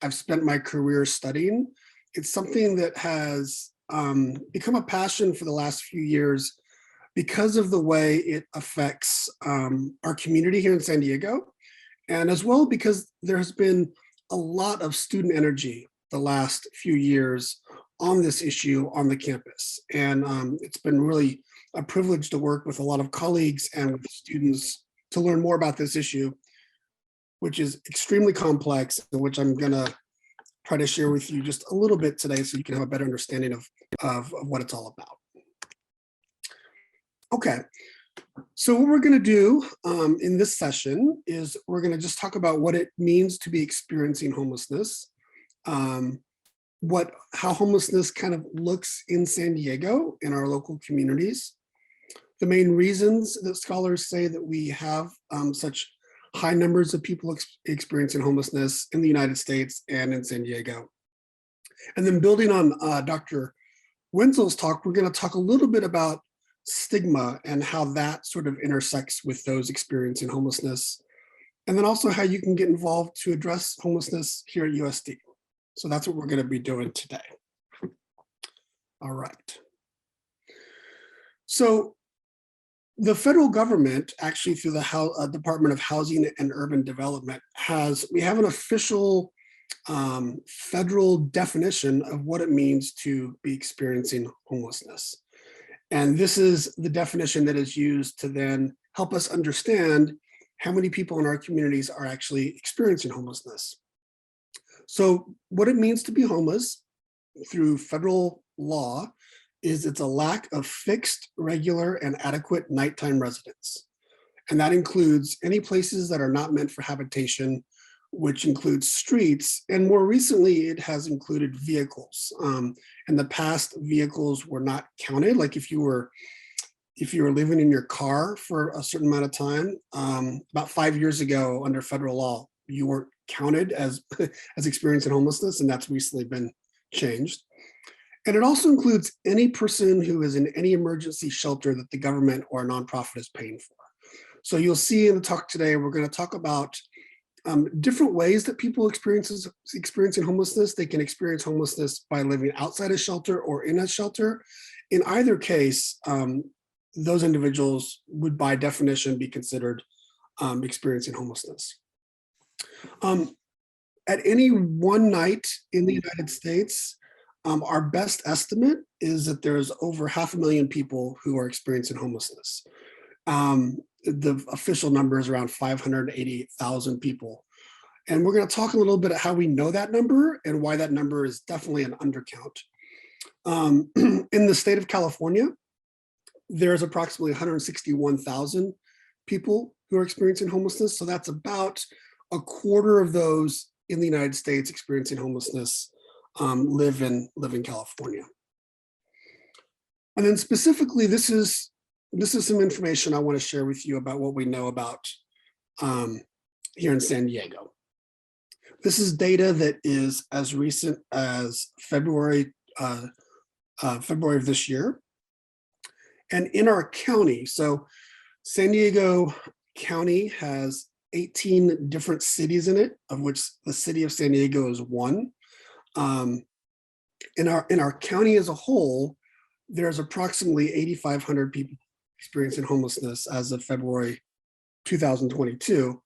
I've spent my career studying. It's something that has become a passion for the last few years because of the way it affects our community here in San Diego, and as well because there has been a lot of student energy the last few years on this issue on the campus. And it's been really a privilege to work with a lot of colleagues and with students to learn more about this issue, which is extremely complex, and which I'm gonna try to share with you just a little bit today so you can have a better understanding of what it's all about. Okay, so what we're gonna do in this session is we're gonna just talk about what it means to be experiencing homelessness, how homelessness kind of looks in San Diego in our local communities, the main reasons that scholars say that we have such high numbers of people experiencing homelessness in the United States and in San Diego. And then building on Dr. Wenzel's talk, we're going to talk a little bit about stigma and how that sort of intersects with those experiencing homelessness. And then also how you can get involved to address homelessness here at USD. So that's what we're going to be doing today. All right. So the federal government, actually through the Department of Housing and Urban Development, we have an official federal definition of what it means to be experiencing homelessness. And this is the definition that is used to then help us understand how many people in our communities are actually experiencing homelessness. So what it means to be homeless through federal law is it's a lack of fixed, regular, and adequate nighttime residence. And that includes any places that are not meant for habitation, which includes streets. And more recently, it has included vehicles. In the past, vehicles were not counted. Like if you were living in your car for a certain amount of time, about 5 years ago under federal law, you weren't counted as experiencing homelessness, and that's recently been changed. And it also includes any person who is in any emergency shelter that the government or a nonprofit is paying for. So you'll see in the talk today, we're going to talk about different ways that people experiencing homelessness. They can experience homelessness by living outside a shelter or in a shelter. In either case, those individuals would by definition be considered experiencing homelessness. At any one night in the United States, our best estimate is that there's over 500,000 people who are experiencing homelessness. The official number is around 588,000 people. And we're going to talk a little bit about how we know that number and why that number is definitely an undercount. In the state of California, there's approximately 161,000 people who are experiencing homelessness. So that's about a quarter of those in the United States experiencing homelessness live in California. And then specifically, this is some information I want to share with you about what we know about here in San Diego. This is data that is as recent as February of this year. And in our county, so San Diego County has 18 different cities in it, of which the city of San Diego is one. In our county as a whole, there's approximately 8,500 people experiencing homelessness as of February 2022.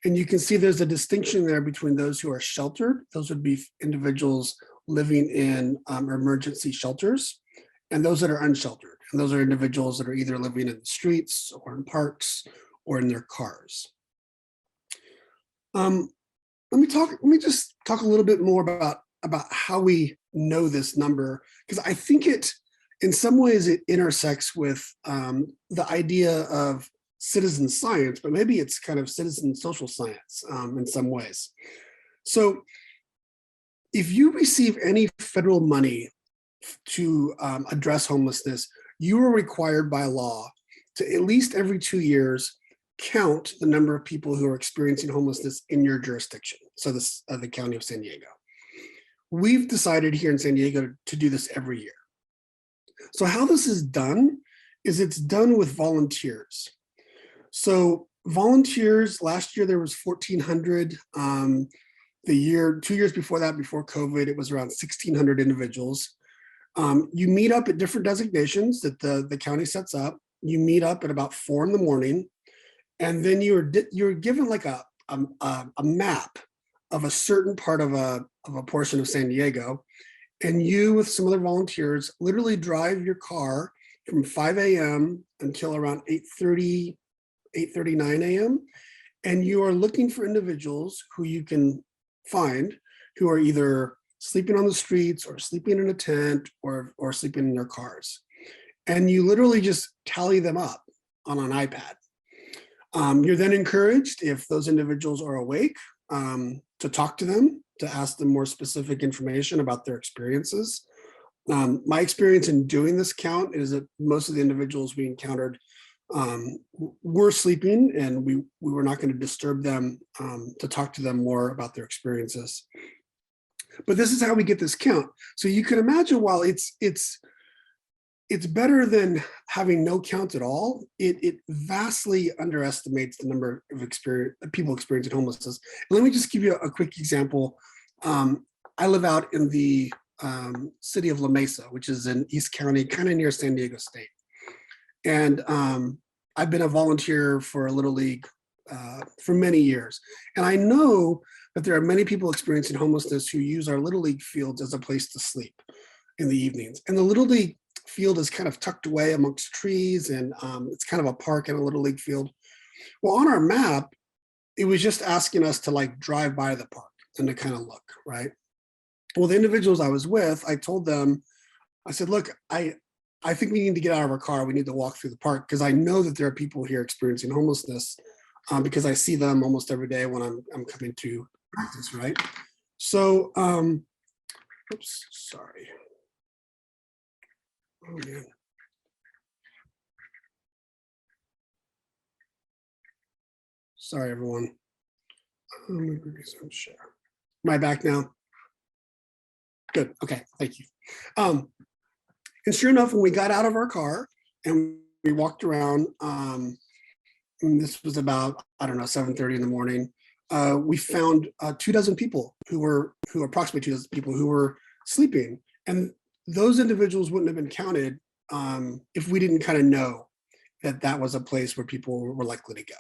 And you can see there's a distinction there between those who are sheltered. Those would be individuals living in emergency shelters, and those that are unsheltered. And those are individuals that are either living in the streets or in parks or in their cars. Let me just talk a little bit more about how we know this number, because I think in some ways it intersects with the idea of citizen science, but maybe it's kind of citizen social science in some ways. So if you receive any federal money to address homelessness, you are required by law to at least every 2 years count the number of people who are experiencing homelessness in your jurisdiction. So this the county of San Diego. We've decided here in San Diego to do this every year. So how this is done is it's done with volunteers. So volunteers, last year there was 1,400. 2 years before that, before COVID, it was around 1,600 individuals. You meet up at different designations that the county sets up. You meet up at about 4 in the morning, and then you're given like a map of a certain part of a portion of San Diego, and you with some other volunteers literally drive your car from 5 a.m. until around 8:30, 8:39 a.m. And you are looking for individuals who you can find who are either sleeping on the streets or sleeping in a tent or sleeping in their cars. And you literally just tally them up on an iPad. You're then encouraged, if those individuals are awake, to talk to them, to ask them more specific information about their experiences. My experience in doing this count is that most of the individuals we encountered were sleeping, and we were not going to disturb them to talk to them more about their experiences. But this is how we get this count. So you can imagine, while it's better than having no count at all, it vastly underestimates the number of people experiencing homelessness. And let me just give you a quick example. I live out in the city of La Mesa, which is in East County, kind of near San Diego State. And I've been a volunteer for a Little League for many years. And I know that there are many people experiencing homelessness who use our Little League fields as a place to sleep in the evenings. And the Little League field is kind of tucked away amongst trees, and it's kind of a park and a Little League field. Well, on our map, it was just asking us to like drive by the park and to kind of look, right? Well, the individuals I was with, I told them, I said, look, I think we need to get out of our car. We need to walk through the park, because I know that there are people here experiencing homelessness, because I see them almost every day when I'm coming to practice, right? So, oops, sorry. Oh man. Sorry, everyone. Maybe resume share. Am I back now? Good. Okay. Thank you. And sure enough, when we got out of our car and we walked around, and this was about, I don't know, 7:30 in the morning, we found 24 people approximately 24 people who were sleeping. And those individuals wouldn't have been counted if we didn't kind of know that that was a place where people were likely to go.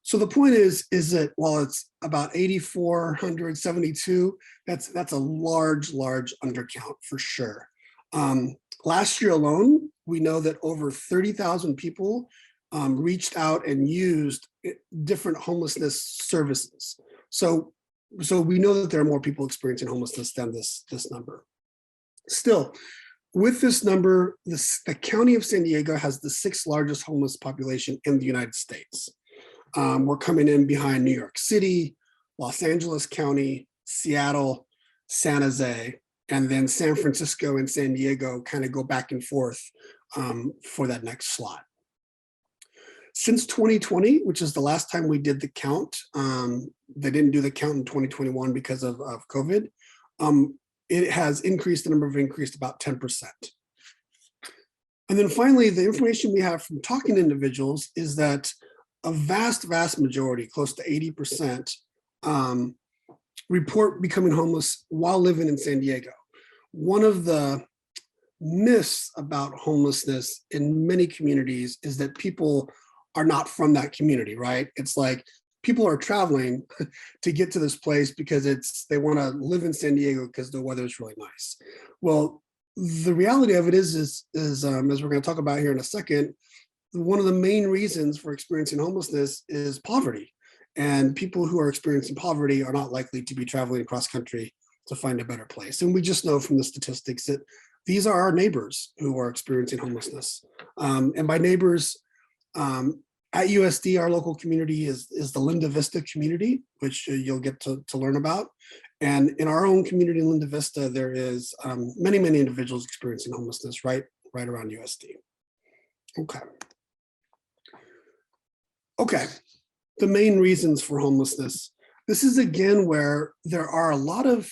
So the point is that while it's about 8,472, that's a large undercount for sure. Last year alone, we know that over 30,000 people reached out and used different homelessness services. So we know that there are more people experiencing homelessness than this number. Still, with this number, the county of San Diego has the 6th largest homeless population in the United States. We're coming in behind New York City, Los Angeles County, Seattle, San Jose, and then San Francisco and San Diego kind of go back and forth for that next slot. Since 2020, which is the last time we did the count, they didn't do the count in 2021 because of COVID, it has increased, the number have increased about 10%. And then finally, the information we have from talking to individuals is that a vast majority, close to 80%, report becoming homeless while living in San Diego. One of the myths about homelessness in many communities is that people are not from that community, right? It's like people are traveling to get to this place because they want to live in San Diego because the weather is really nice. Well, the reality of it is as we're going to talk about here in a second, one of the main reasons for experiencing homelessness is poverty. And people who are experiencing poverty are not likely to be traveling across country to find a better place. And we just know from the statistics that these are our neighbors who are experiencing homelessness. And by neighbors, at USD, our local community is the Linda Vista community, which you'll get to learn about. And in our own community in Linda Vista, there is many individuals experiencing homelessness right around USD. Okay, the main reasons for homelessness. This is again where there are a lot of,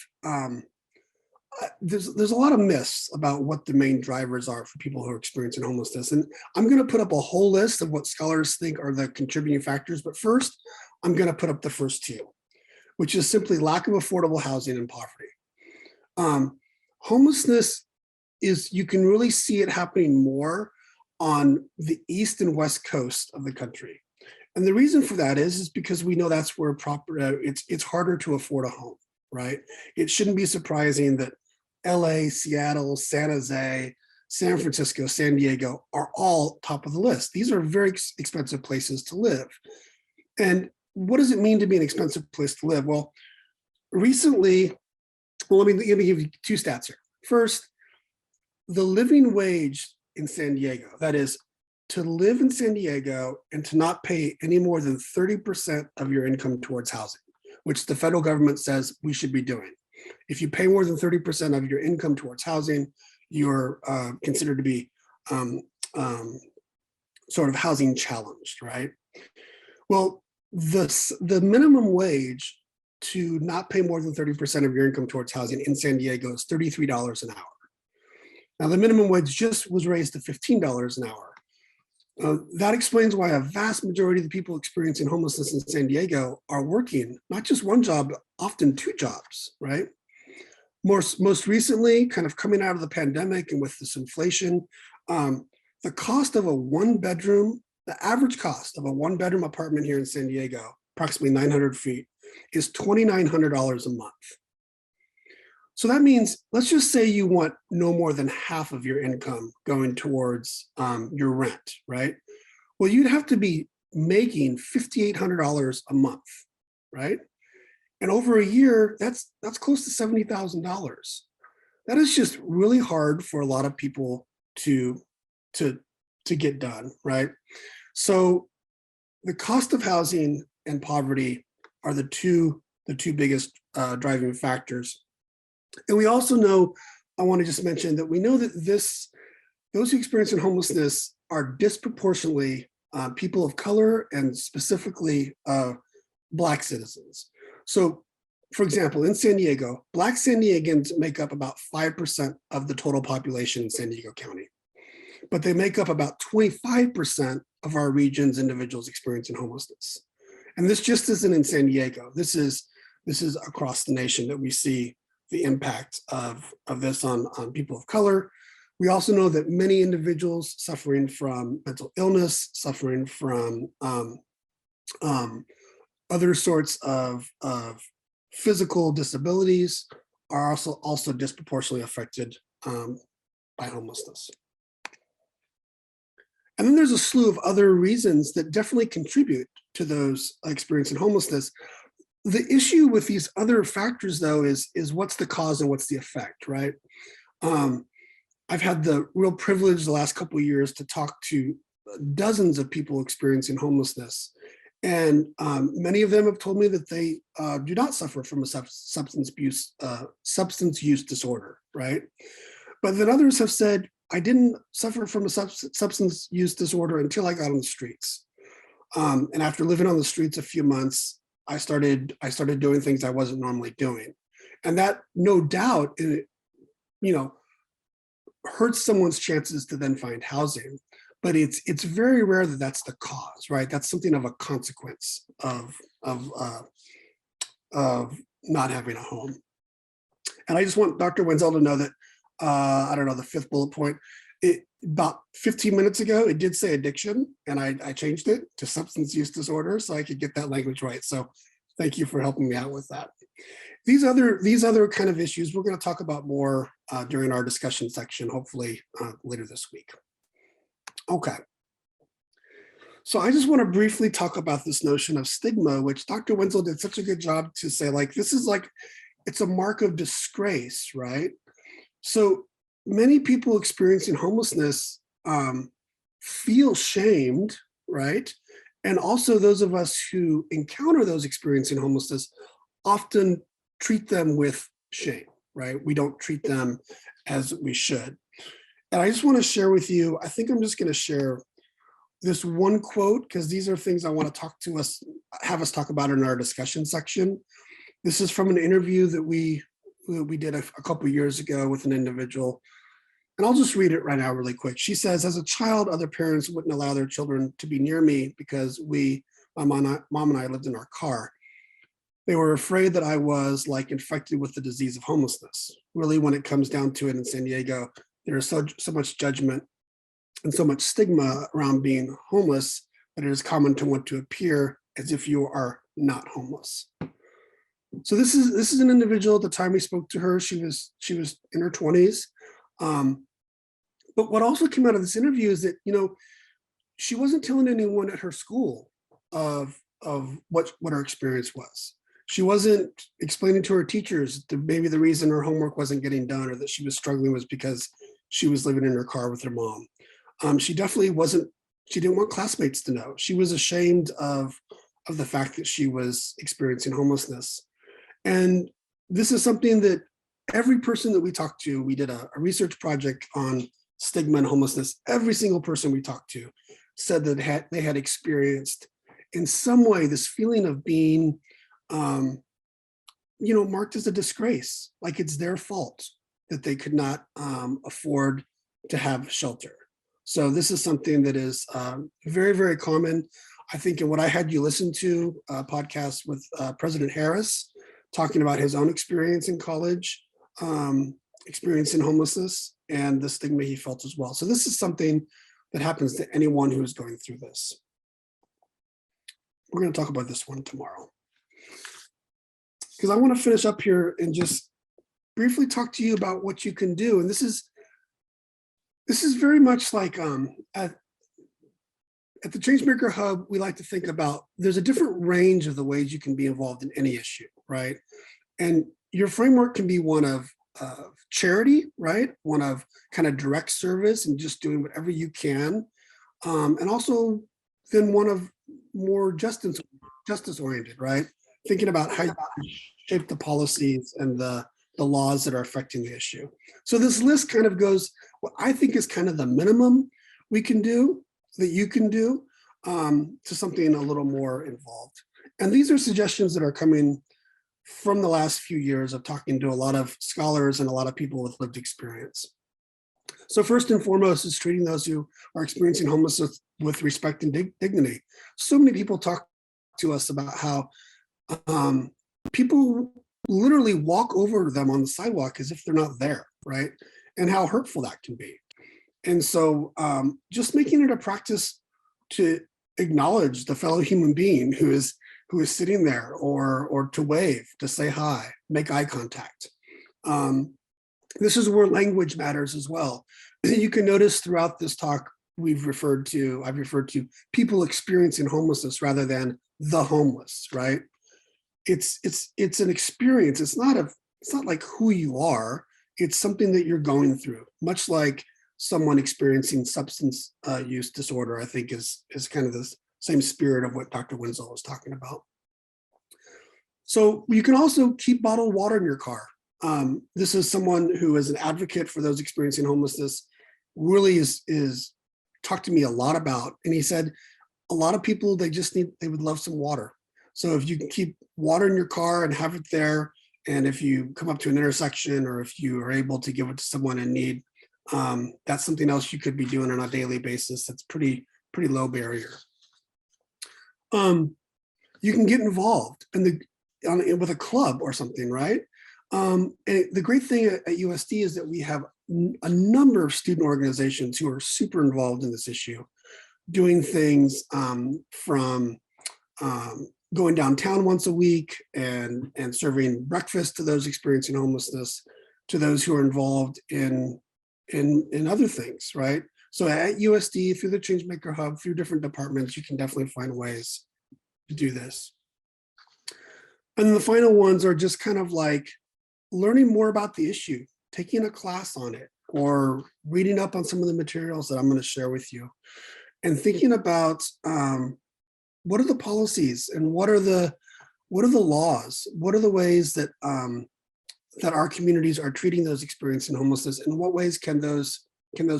there's a lot of myths about what the main drivers are for people who are experiencing homelessness. And I'm gonna put up a whole list of what scholars think are the contributing factors, but first, I'm gonna put up the first 2, which is simply lack of affordable housing and poverty. Homelessness you can really see it happening more on the east and west coast of the country. And the reason for that is because we know that's where it's harder to afford a home, right? It shouldn't be surprising that LA, Seattle, San Jose, San Francisco, San Diego are all top of the list. These are very expensive places to live. And what does it mean to be an expensive place to live? Well, recently, let me give you 2 stats here. First, the living wage in San Diego, that is, to live in San Diego and to not pay any more than 30% of your income towards housing, which the federal government says we should be doing. If you pay more than 30% of your income towards housing, you're considered to be sort of housing challenged, right? Well, the minimum wage to not pay more than 30% of your income towards housing in San Diego is $33 an hour. Now, the minimum wage just was raised to $15 an hour. That explains why a vast majority of the people experiencing homelessness in San Diego are working not just one job, but often two jobs, right? Most recently, kind of coming out of the pandemic and with this inflation, the cost of a one-bedroom, the average cost of a one-bedroom apartment here in San Diego, approximately 900 feet, is $2,900 a month. So that means, let's just say you want no more than half of your income going towards your rent, right? Well, you'd have to be making $5,800 a month, right? And over a year, that's close to $70,000. That is just really hard for a lot of people to get done, right? So the cost of housing and poverty are the two biggest driving factors. And we also know, I want to just mention that we know that those who experience homelessness are disproportionately people of color and specifically Black citizens. So, for example, in San Diego, Black San Diegans make up about 5% of the total population in San Diego County, but they make up about 25% of our region's individuals experiencing homelessness. And this just isn't in San Diego. This is across the nation that we see the impact of this on people of color. We also know that many individuals suffering from mental illness, suffering from other sorts of physical disabilities are also disproportionately affected by homelessness. And then there's a slew of other reasons that definitely contribute to those experiencing homelessness. The issue with these other factors, though, is what's the cause and what's the effect, right? I've had the real privilege the last couple of years to talk to dozens of people experiencing homelessness. And many of them have told me that they do not suffer from a substance use disorder, right? But then others have said, I didn't suffer from a substance use disorder until I got on the streets. And after living on the streets a few months, I started doing things I wasn't normally doing. And that, no doubt, hurts someone's chances to then find housing. But it's very rare that that's the cause, right? That's something of a consequence of not having a home. And I just want Dr. Wenzel to know that, I don't know, the fifth bullet point, about 15 minutes ago, it did say addiction, and I changed it to substance use disorder so I could get that language right. So thank you for helping me out with that. These other kind of issues we're going to talk about more during our discussion section, hopefully later this week. Okay. So I just want to briefly talk about this notion of stigma, which Dr. Wenzel did such a good job to say, like, this is like, it's a mark of disgrace, right? So many people experiencing homelessness feel shamed, right? And also those of us who encounter those experiencing homelessness often treat them with shame, right? We don't treat them as we should. And I just want to share with you, I think I'm just going to share this one quote, because these are things I want to have us talk about in our discussion section. This is from an interview that we did a couple years ago with an individual. And I'll just read it right now really quick. She says, as a child, other parents wouldn't allow their children to be near me because my mom and I lived in our car. They were afraid that I was like infected with the disease of homelessness. Really, when it comes down to it in San Diego, there is so much judgment and so much stigma around being homeless that it is common to want to appear as if you are not homeless. So this is an individual. At the time we spoke to her, she was in her 20s. But what also came out of this interview is that, she wasn't telling anyone at her school of what her experience was. She wasn't explaining to her teachers that maybe the reason her homework wasn't getting done or that she was struggling was because she was living in her car with her mom. She definitely she didn't want classmates to know. She was ashamed of the fact that she was experiencing homelessness. And this is something that every person that we talked to, we did a research project on stigma and homelessness. Every single person we talked to said that they had experienced in some way this feeling of being marked as a disgrace, like it's their fault that they could not afford to have shelter. So this is something that is very, very common. I think in what I had you listen to, a podcast with President Harris, talking about his own experience in college, experiencing homelessness and the stigma he felt as well. So this is something that happens to anyone who is going through this. We're going to talk about this one tomorrow, because I want to finish up here and just briefly talk to you about what you can do. And this is very much like at the Changemaker Hub, we like to think about, there's a different range of the ways you can be involved in any issue, right? And your framework can be one of charity, right? One of kind of direct service and just doing whatever you can. And also then one of more justice oriented, right? Thinking about how you shape the policies and the laws that are affecting the issue. So this list kind of goes, what I think is kind of the minimum we can do, that you can do, to something a little more involved. And these are suggestions that are coming from the last few years of talking to a lot of scholars and a lot of people with lived experience. So first and foremost is treating those who are experiencing homelessness with respect and dignity. So many people talk to us about how people literally walk over them on the sidewalk as if they're not there, right? And how hurtful that can be. And so just making it a practice to acknowledge the fellow human being who is sitting there, or to wave, to say hi, make eye contact. This is where language matters as well. You can notice throughout this talk, I've referred to people experiencing homelessness rather than the homeless, right? It's an experience. It's not like who you are. It's something that you're going through, much like someone experiencing substance use disorder, I think is kind of the same spirit of what Dr. Wenzel was talking about. So you can also keep bottled water in your car. This is someone who is an advocate for those experiencing homelessness, really is talked to me a lot about. And he said, a lot of people, they would love some water. So if you can keep water in your car and have it there, and if you come up to an intersection, or if you are able to give it to someone in need, that's something else you could be doing on a daily basis. That's pretty low barrier. You can get involved with a club or something, right? And the great thing at USD is that we have a number of student organizations who are super involved in this issue, doing things from going downtown once a week and serving breakfast to those experiencing homelessness, to those who are involved in other things, right? So at USD, through the Changemaker Hub, through different departments, you can definitely find ways to do this. And the final ones are just kind of like learning more about the issue, taking a class on it, or reading up on some of the materials that I'm going to share with you, and thinking about what are the policies and what are the laws, what are the ways that that our communities are treating those experiencing homelessness, and what ways can those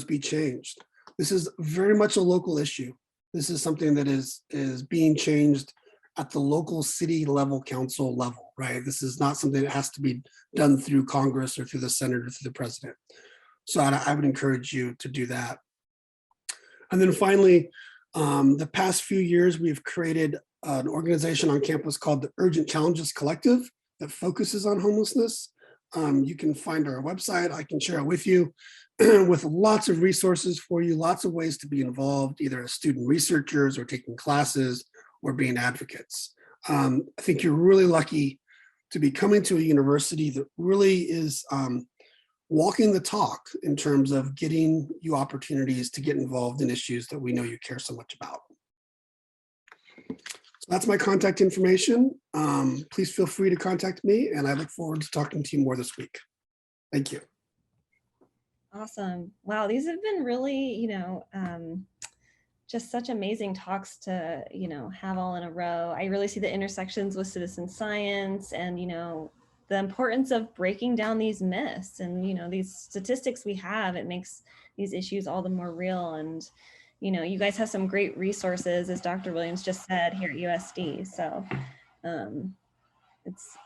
be changed. This is very much a local issue. This is something that is being changed at the local city level, council level, right? This is not something that has to be done through Congress or through the Senate or through the president. So I would encourage you to do that. And then finally, the past few years, we've created an organization on campus called the Urgent Challenges Collective that focuses on homelessness. You can find our website. I can share it with you with lots of resources for you, lots of ways to be involved, either as student researchers or taking classes or being advocates. I think you're really lucky to be coming to a university that really is walking the talk in terms of getting you opportunities to get involved in issues that we know you care so much about. So that's my contact information. Please feel free to contact me, and I look forward to talking to you more this week. Thank you. Awesome. Wow, these have been really, just such amazing talks to, have all in a row. I really see the intersections with citizen science and, the importance of breaking down these myths and, these statistics we have. It makes these issues all the more real. And, you guys have some great resources, as Dr. Williams just said, here at USD. So it's,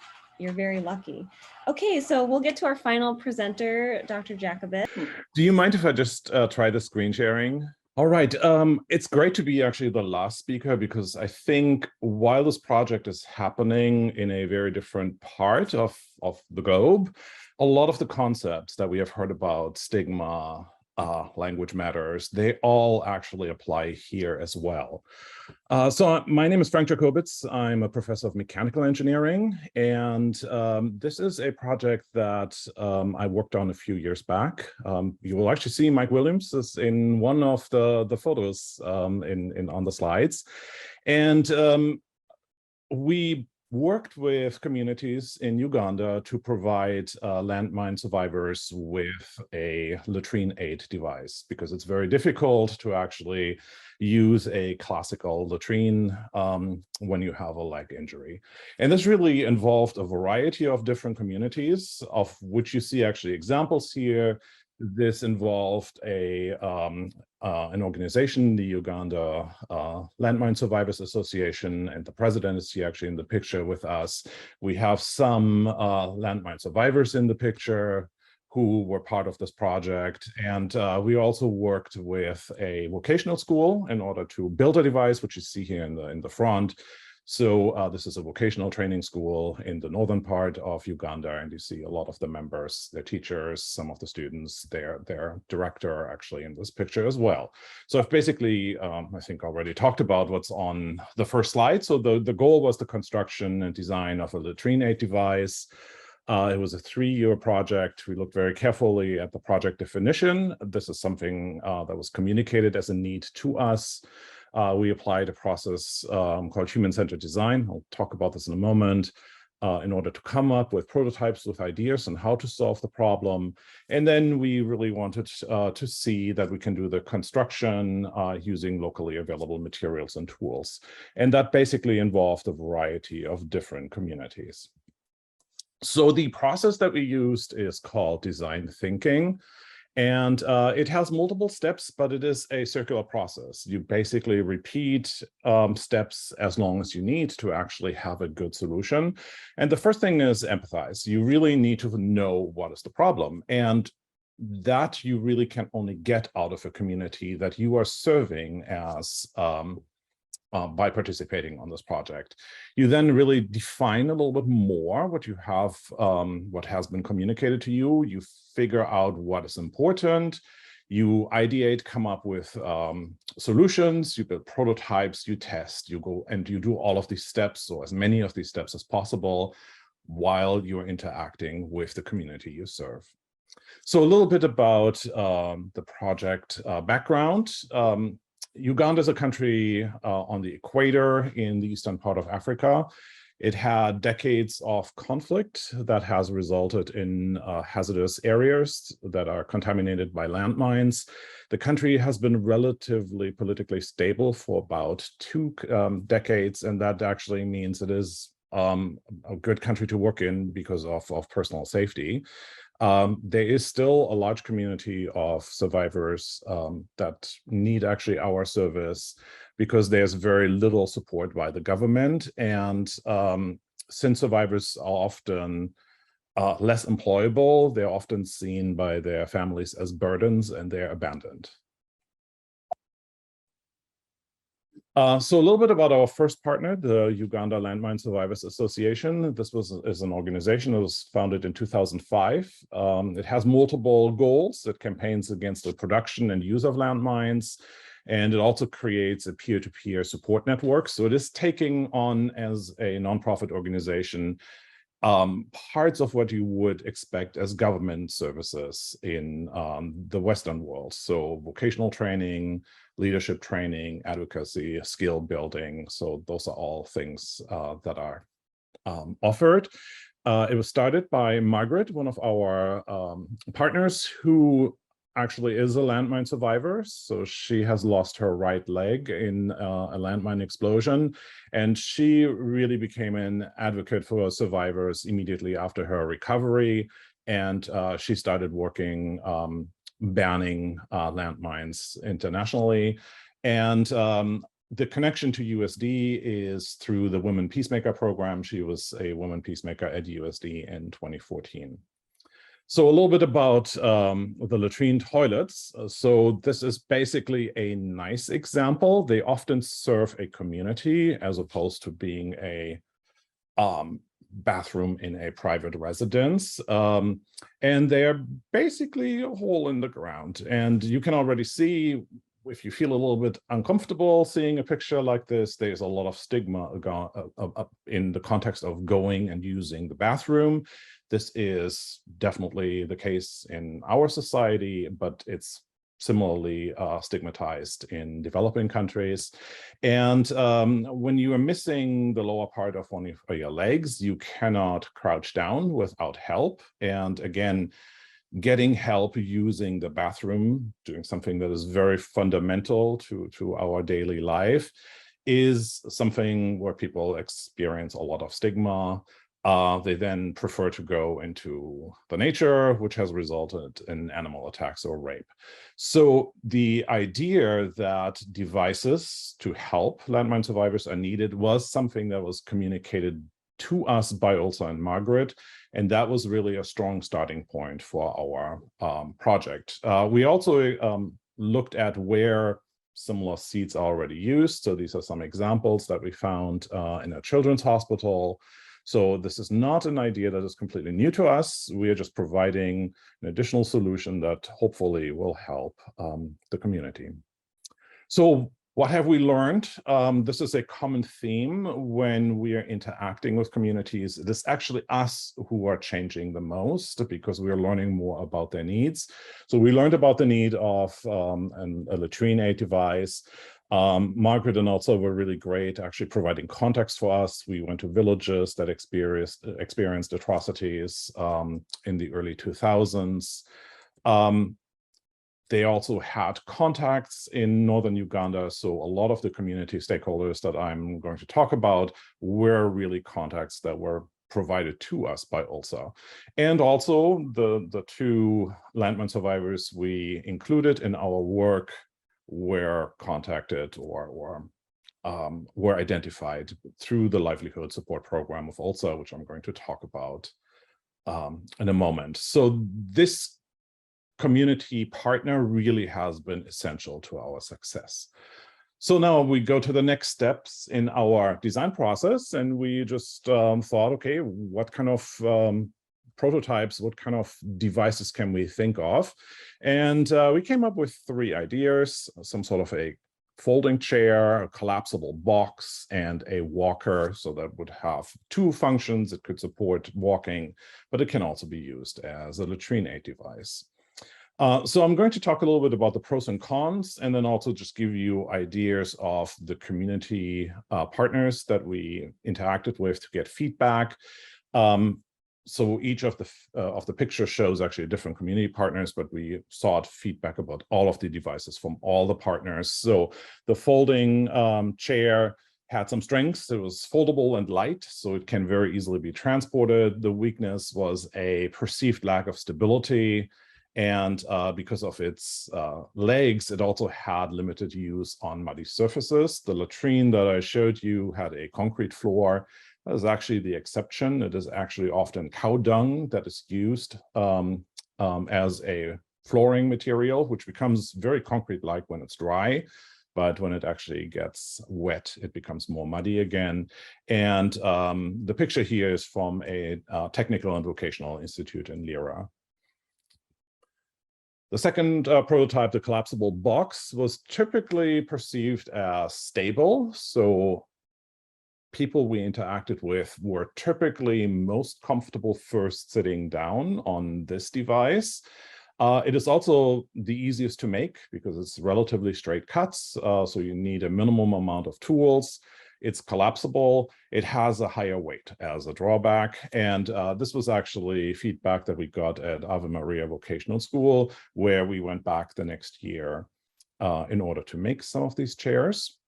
You're very lucky. Okay, so we'll get to our final presenter, Dr. Jacobitz. Do you mind if I just try the screen sharing? All right, it's great to be actually the last speaker, because I think while this project is happening in a very different part of the globe, a lot of the concepts that we have heard about, stigma, language matters, they all actually apply here as well. So my name is Frank Jacobitz. I'm a professor of mechanical engineering, and this is a project that I worked on a few years back. You will actually see Mike Williams is in one of the photos on the slides. And we worked with communities in Uganda to provide landmine survivors with a latrine aid device, because it's very difficult to actually use a classical latrine when you have a leg injury. And this really involved a variety of different communities, of which you see actually examples here. This involved an organization, the Uganda Landmine Survivors Association, and the president is here actually in the picture with us. We have some landmine survivors in the picture who were part of this project. And we also worked with a vocational school in order to build a device, which you see here in the front. So this is a vocational training school in the northern part of Uganda, and you see a lot of the members, their teachers, some of the students, their director actually in this picture as well. So I've basically, I think, already talked about what's on the first slide. So the goal was the construction and design of a latrine aid device. It was a 3-year project. We looked very carefully at the project definition. This is something that was communicated as a need to us. We applied a process called human-centered design. I'll talk about this in a moment, in order to come up with prototypes with ideas on how to solve the problem. And then we really wanted to see that we can do the construction using locally available materials and tools. And that basically involved a variety of different communities. So the process that we used is called design thinking. And it has multiple steps, but it is a circular process. You basically repeat steps as long as you need to actually have a good solution. And the first thing is empathize. You really need to know what is the problem. And that you really can only get out of a community that you are serving as by participating on this project. You then really define a little bit more what you have, what has been communicated to you. You figure out what is important. You ideate, come up with solutions, you build prototypes, you test, you go and you do all of these steps, or as many of these steps as possible, while you're interacting with the community you serve. So a little bit about the project background. Uganda is a country on the equator in the eastern part of Africa. It had decades of conflict that has resulted in hazardous areas that are contaminated by landmines. The country has been relatively politically stable for about 2 decades, and that actually means it is a good country to work in because of personal safety. There is still a large community of survivors that need actually our service because there's very little support by the government. And since survivors are often less employable, they're often seen by their families as burdens and they're abandoned. So a little bit about our first partner, the Uganda Landmine Survivors Association. This is an organization that was founded in 2005. It has multiple goals. It campaigns against the production and use of landmines, and it also creates a peer-to-peer support network. So it is taking on, as a nonprofit organization, parts of what you would expect as government services in the Western world. So vocational training, leadership training, advocacy, skill building. So those are all things that are offered. It was started by Margaret, one of our partners, who actually is a landmine survivor. So she has lost her right leg in a landmine explosion. And she really became an advocate for survivors immediately after her recovery. And she started working banning landmines internationally. And the connection to USD is through the Women Peacemaker program. She was a woman peacemaker at USD in 2014. So a little bit about the latrine toilets. So this is basically a nice example. They often serve a community as opposed to being a bathroom in a private residence. And they're basically a hole in the ground. And you can already see, if you feel a little bit uncomfortable seeing a picture like this, there's a lot of stigma in the context of going and using the bathroom. This is definitely the case in our society, but it's similarly stigmatized in developing countries. And when you are missing the lower part of one of your legs, you cannot crouch down without help. And again, getting help using the bathroom, doing something that is very fundamental to our daily life, is something where people experience a lot of stigma. They then prefer to go into the nature, which has resulted in animal attacks or rape. So the idea that devices to help landmine survivors are needed was something that was communicated to us by Ulcer and Margaret, and that was really a strong starting point for our project. We also looked at where similar seats are already used. So these are some examples that we found in a children's hospital. So this is not an idea that is completely new to us. We are just providing an additional solution that hopefully will help the community. So what have we learned? This is a common theme when we are interacting with communities. It is actually us who are changing the most because we are learning more about their needs. So we learned about the need of a latrine aid device. Margaret and Ulcer were really great, actually providing context for us. We went to villages that experienced atrocities in the early 2000s. They also had contacts in northern Uganda, so a lot of the community stakeholders that I'm going to talk about were really contacts that were provided to us by Ulcer. And also the two landmine survivors we included in our work were contacted or were identified through the Livelihood support program of Ulcer, which I'm going to talk about in a moment. So this community partner really has been essential to our success. So now we go to the next steps in our design process, and we just thought, okay, what kind of prototypes, what kind of devices can we think of? And we came up with 3 ideas: some sort of a folding chair, a collapsible box, and a walker. So that would have 2 functions. It could support walking, but it can also be used as a latrine aid device. So I'm going to talk a little bit about the pros and cons, and then also just give you ideas of the community partners that we interacted with to get feedback. So each of the pictures shows actually different community partners, but we sought feedback about all of the devices from all the partners. So the folding chair had some strengths. It was foldable and light, so it can very easily be transported. The weakness was a perceived lack of stability. And because of its legs, it also had limited use on muddy surfaces. The latrine that I showed you had a concrete floor. That is actually the exception. It is actually often cow dung that is used as a flooring material, which becomes very concrete-like when it's dry. But when it actually gets wet, it becomes more muddy again. And the picture here is from a technical and vocational institute in Lira. The second prototype, the collapsible box, was typically perceived as stable. So people we interacted with were typically most comfortable first sitting down on this device. It is also the easiest to make because it's relatively straight cuts. So you need a minimum amount of tools. It's collapsible. It has a higher weight as a drawback. And this was actually feedback that we got at Ave Maria Vocational School, where we went back the next year in order to make some of these chairs.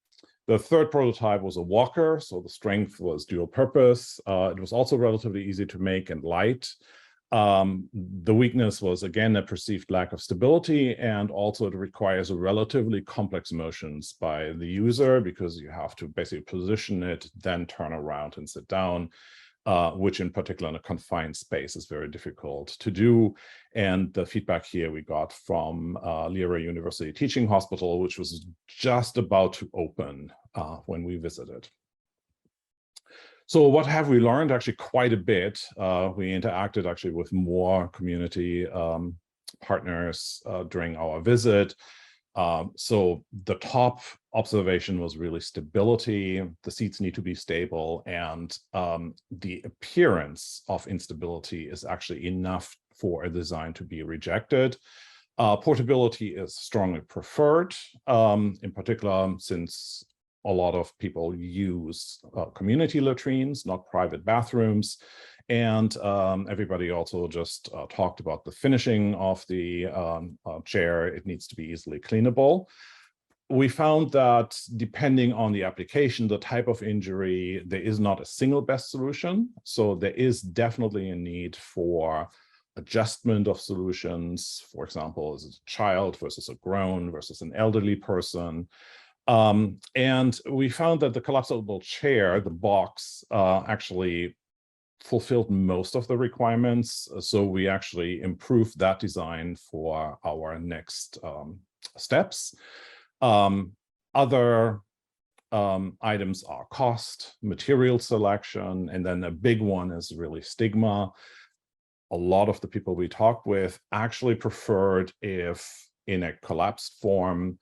The third prototype was a walker. So the strength was dual purpose. It was also relatively easy to make and light. The weakness was, again, a perceived lack of stability, and also it requires relatively complex motions by the user because you have to basically position it, then turn around and sit down, which in particular in a confined space is very difficult to do. And the feedback here we got from Lira University Teaching Hospital, which was just about to open when we visited. So what have we learned? Actually quite a bit. We interacted actually with more community partners during our visit. So the top observation was really stability. The seats need to be stable, and the appearance of instability is actually enough for a design to be rejected. Portability is strongly preferred, in particular since a lot of people use community latrines, not private bathrooms. And everybody also just talked about the finishing of the chair. It needs to be easily cleanable. We found that depending on the application, the type of injury, there is not a single best solution. So there is definitely a need for adjustment of solutions. For example, is it a child versus a grown versus an elderly person? And we found that the collapsible chair, the box, actually fulfilled most of the requirements. So we actually improved that design for our next steps. Other items are cost, material selection, and then a big one is really stigma. A lot of the people we talked with actually preferred if in a collapsed form,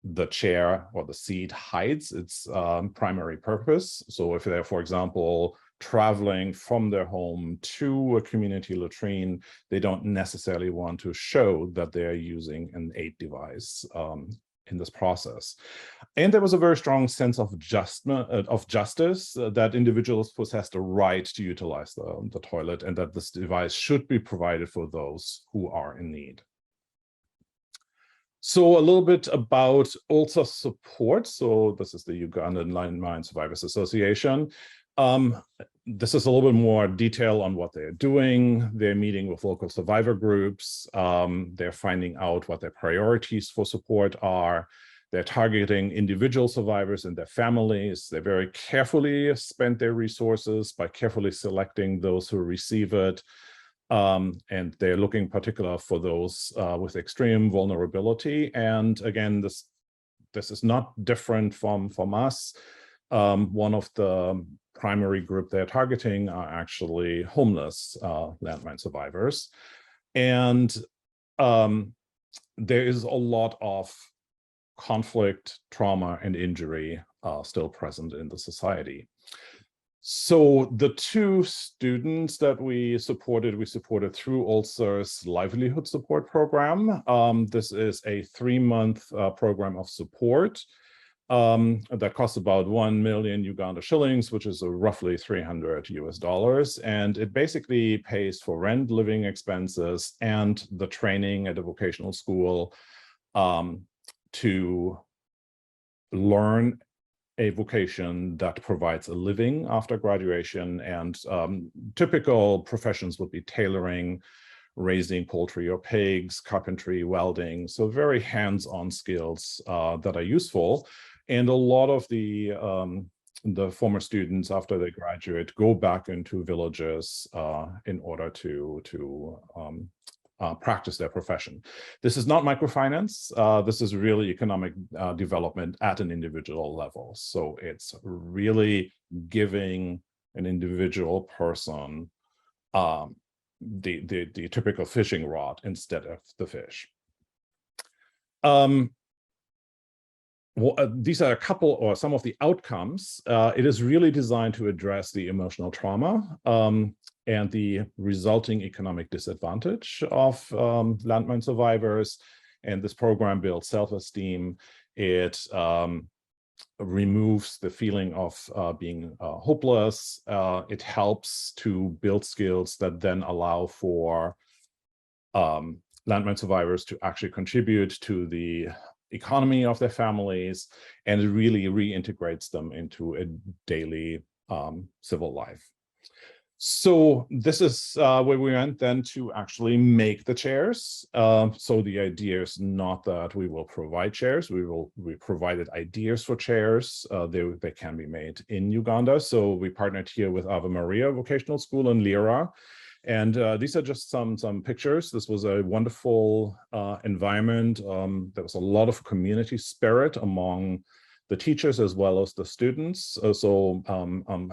the chair or the seat hides its primary purpose. So if they're, for example, traveling from their home to a community latrine, they don't necessarily want to show that they're using an aid device in this process. And there was a very strong sense of justice that individuals possess the right to utilize the toilet, and that this device should be provided for those who are in need. So a little bit about Ulcer support. So this is the Ugandan Landmine Survivors Association. This is a little bit more detail on what they're doing. They're meeting with local survivor groups. They're finding out what their priorities for support are. They're targeting individual survivors and their families. They very carefully spend their resources by carefully selecting those who receive it. And they're looking in particular for those with extreme vulnerability. And again, this is not different from us. One of the primary group they're targeting are actually homeless landmine survivors. And there is a lot of conflict, trauma, and injury still present in the society. So the two students that we supported through Ulcers Livelihood support program. This is a 3-month program of support that costs about 1 million Uganda shillings, which is roughly $300 US. And it basically pays for rent, living expenses, and the training at a vocational school to learn a vocation that provides a living after graduation. And typical professions would be tailoring, raising poultry or pigs, carpentry, welding. So very hands-on skills that are useful. And a lot of the former students, after they graduate, go back into villages in order to practice their profession. This is not microfinance. This is really economic development at an individual level. So it's really giving an individual person the typical fishing rod instead of the fish. These are a couple or some of the outcomes. It is really designed to address the emotional trauma and the resulting economic disadvantage of landmine survivors. And this program builds self-esteem. It removes the feeling of being hopeless. It helps to build skills that then allow for landmine survivors to actually contribute to the economy of their families, and it really reintegrates them into a daily civil life. So this is where we went then to actually make the chairs. So the idea is not that we will provide chairs. We provided ideas for chairs. They can be made in Uganda. So we partnered here with Ave Maria Vocational School in Lira. And these are just some pictures. This was a wonderful environment. There was a lot of community spirit among the teachers as well as the students.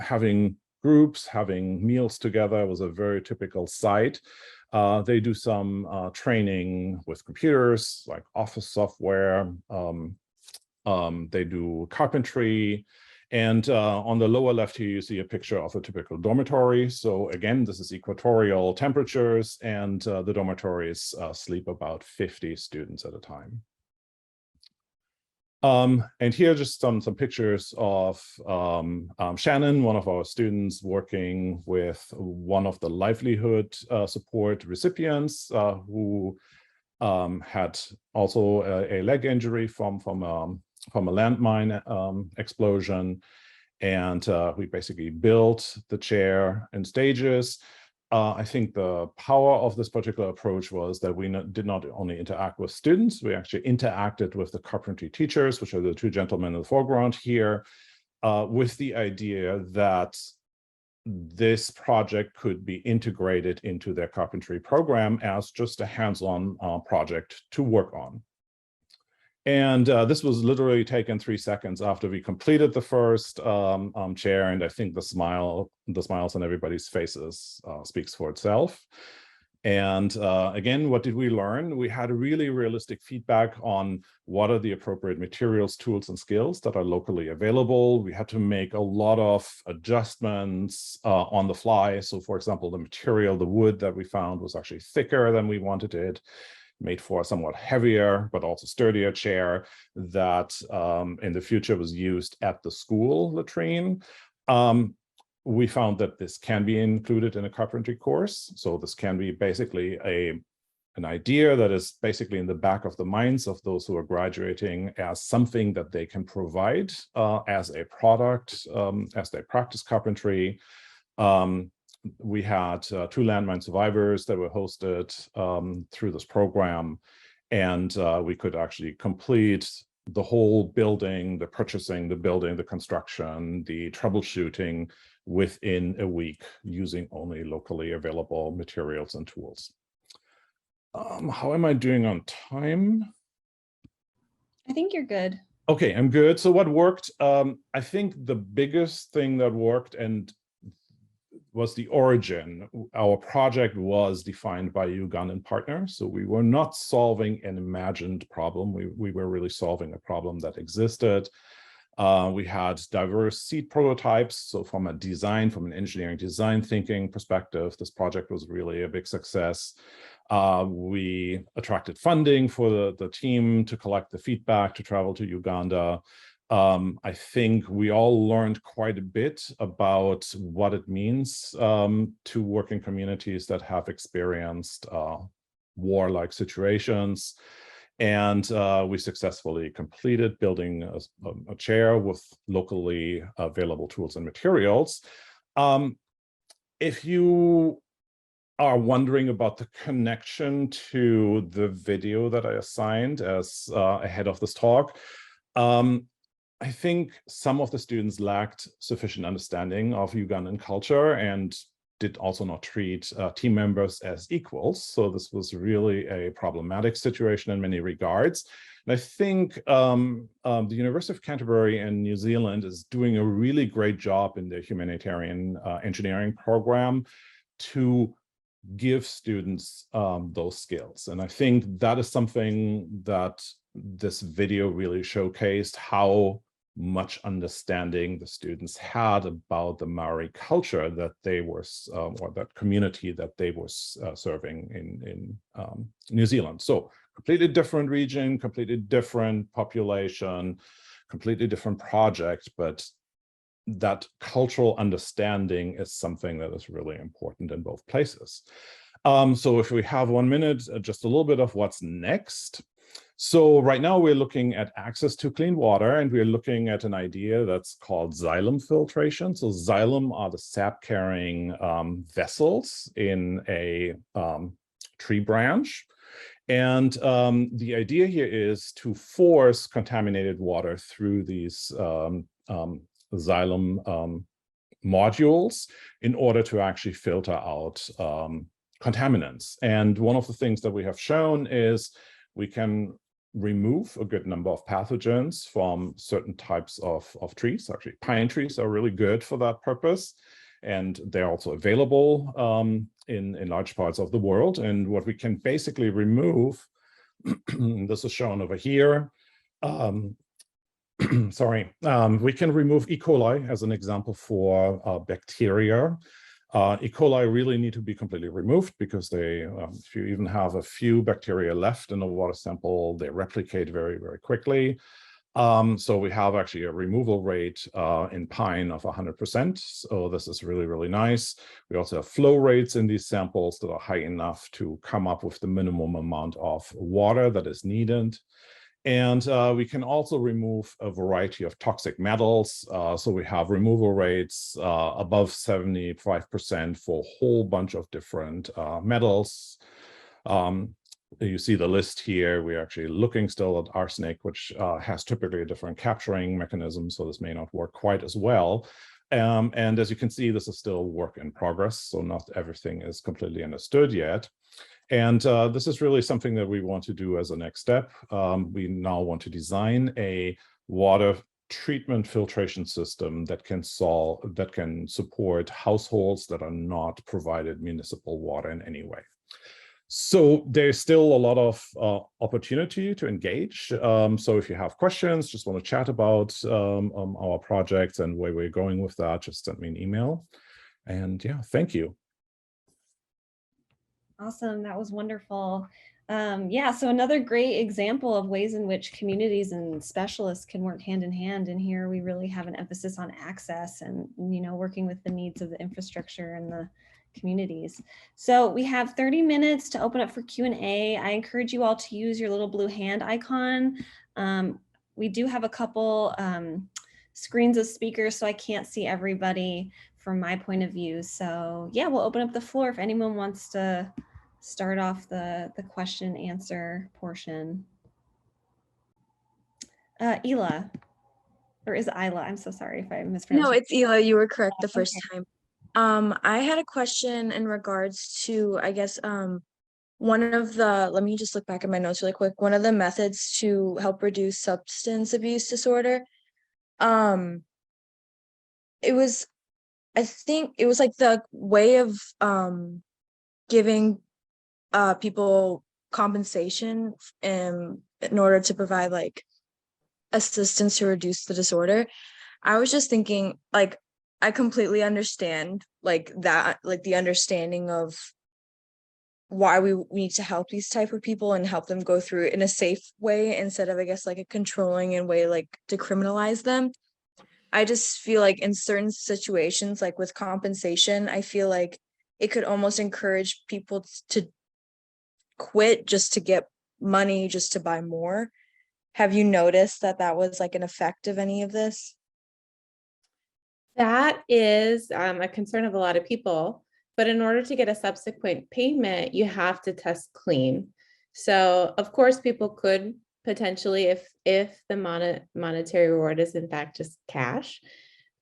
Having groups, having meals together was a very typical site. They do some training with computers, like office software. They do carpentry. And on the lower left here, you see a picture of a typical dormitory. So again, this is equatorial temperatures, and the dormitories sleep about 50 students at a time. And here are just some pictures of Shannon, one of our students, working with one of the livelihood support recipients who had also a leg injury from a landmine explosion. And we basically built the chair in stages. I think the power of this particular approach was that we did not only interact with students, we actually interacted with the carpentry teachers, which are the two gentlemen in the foreground here, with the idea that this project could be integrated into their carpentry program as just a hands-on project to work on. And this was literally taken 3 seconds after we completed the first chair, and I think the smiles on everybody's faces speaks for itself. And again, what did we learn? We had really realistic feedback on what are the appropriate materials, tools, and skills that are locally available. We had to make a lot of adjustments on the fly. So for example, the material, the wood that we found was actually thicker than we wanted it, made for a somewhat heavier but also sturdier chair that in the future was used at the school latrine. We found that this can be included in a carpentry course. So this can be basically an idea that is basically in the back of the minds of those who are graduating as something that they can provide as a product as they practice carpentry. We had 2 landmine survivors that were hosted through this program, and we could actually complete the whole building, the purchasing, the building, the construction, the troubleshooting within a week using only locally available materials and tools. How am I doing on time? I think you're good. Okay, I'm good. So what worked? I think the biggest thing that worked and was the origin. Our project was defined by a Ugandan partner. So we were not solving an imagined problem. We were really solving a problem that existed. We had diverse seed prototypes. So from an engineering design thinking perspective, this project was really a big success. We attracted funding for the team to collect the feedback, to travel to Uganda. I think we all learned quite a bit about what it means to work in communities that have experienced war-like situations. And we successfully completed building a chair with locally available tools and materials. If you are wondering about the connection to the video that I assigned as ahead of this talk, I think some of the students lacked sufficient understanding of Ugandan culture and did also not treat team members as equals. So this was really a problematic situation in many regards. And I think the University of Canterbury in New Zealand is doing a really great job in their humanitarian engineering program to give students those skills. And I think that is something that this video really showcased, how much understanding the students had about the Maori culture that they were, or that community that they were serving in New Zealand. So completely different region, completely different population, completely different project, but that cultural understanding is something that is really important in both places. So if we have 1 minute, just a little bit of what's next. So right now we're looking at access to clean water, and we're looking at an idea that's called Xylem filtration. So xylem are the sap-carrying vessels in a tree branch. And the idea here is to force contaminated water through these xylem modules in order to actually filter out contaminants. And one of the things that we have shown is we can remove a good number of pathogens from certain types of trees. Actually, pine trees are really good for that purpose. And they're also available in large parts of the world. And what we can basically remove, this is shown over here, we can remove E. coli as an example for bacteria. E. coli really need to be completely removed because they, if you even have a few bacteria left in a water sample, they replicate very, very quickly. So we have actually a removal rate in pine of 100%. So this is really, really nice. We also have flow rates in these samples that are high enough to come up with the minimum amount of water that is needed. And we can also remove a variety of toxic metals. So we have removal rates above 75% for a whole bunch of different metals. You see the list here. We're actually looking still at arsenic, which has typically a different capturing mechanism, so this may not work quite as well. And as you can see, this is still work in progress, so not everything is completely understood yet. And this is really something that we want to do as a next step. We now want to design a water treatment filtration system that can support households that are not provided municipal water in any way. So there's still a lot of opportunity to engage. So if you have questions, just want to chat about our projects and where we're going with that, just send me an email. And yeah, thank you. Awesome, that was wonderful. Yeah, so another great example of ways in which communities and specialists can work hand in hand. And here we really have an emphasis on access and, you know, working with the needs of the infrastructure and the communities. So we have 30 minutes to open up for Q&A. I encourage you all to use your little blue hand icon. We do have a couple screens of speakers, so I can't see everybody from my point of view. So yeah, we'll open up the floor if anyone wants to start off the question and answer portion. Ela, or is it Isla? I'm so sorry if I mispronounced. No, it's Ela. You were correct the first time. I had a question in regards to, I guess, one of the, let me just look back at my notes really quick. One of the methods to help reduce substance abuse disorder. It was, I think it was like the way of giving people compensation in order to provide like assistance to reduce the disorder. I was just thinking, like, I completely understand like that, like the understanding of why we need to help these type of people and help them go through it in a safe way instead of, I guess, like a controlling and way like to criminalize them. I just feel like in certain situations, like with compensation, I feel like it could almost encourage people to quit just to get money, just to buy more. Have you noticed that that was like an effect of any of this? That is a concern of a lot of people, but in order to get a subsequent payment, you have to test clean. So of course, people could potentially, if the monetary reward is in fact just cash,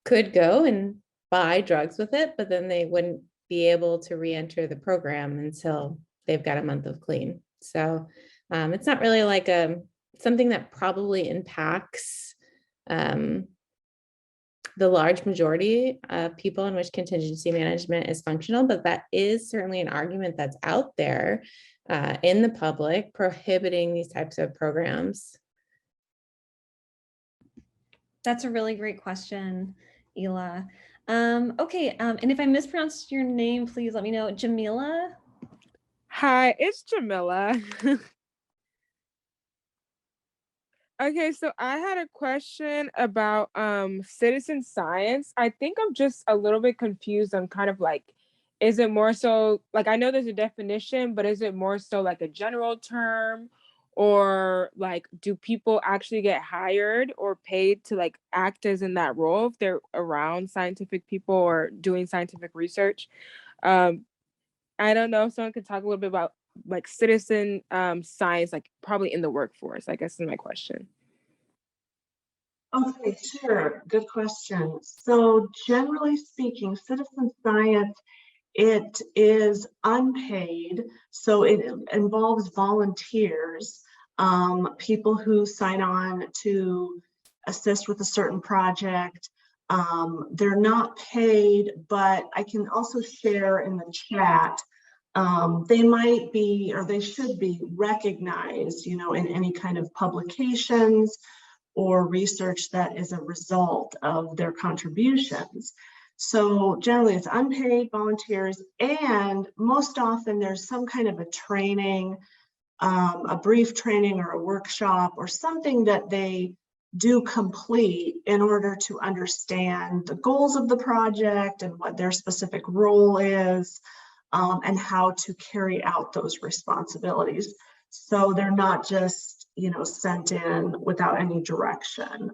could go and buy drugs with it, but then they wouldn't be able to re-enter the program until they've got a month of clean. So it's not really like something that probably impacts the large majority of people in which contingency management is functional, but that is certainly an argument that's out there in the public prohibiting these types of programs. That's a really great question, Ela. Okay, and if I mispronounced your name, please let me know. Jamila? Hi, it's Jamila. Okay, so I had a question about citizen science. I think I'm just a little bit confused on kind of like, is it more so, like I know there's a definition, but is it more so like a general term, or like do people actually get hired or paid to like act as in that role if they're around scientific people or doing scientific research? I don't know if someone could talk a little bit about like citizen science, like probably in the workforce, I guess is my question. Okay, sure. Good question. So generally speaking, citizen science, it is unpaid. So it involves volunteers, people who sign on to assist with a certain project. They're not paid, but I can also share in the chat. They might be, or they should be recognized, you know, in any kind of publications or research that is a result of their contributions. So generally it's unpaid volunteers, and most often there's some kind of a training, a brief training or a workshop or something that they do complete in order to understand the goals of the project and what their specific role is, and how to carry out those responsibilities. So they're not just, you know, sent in without any direction.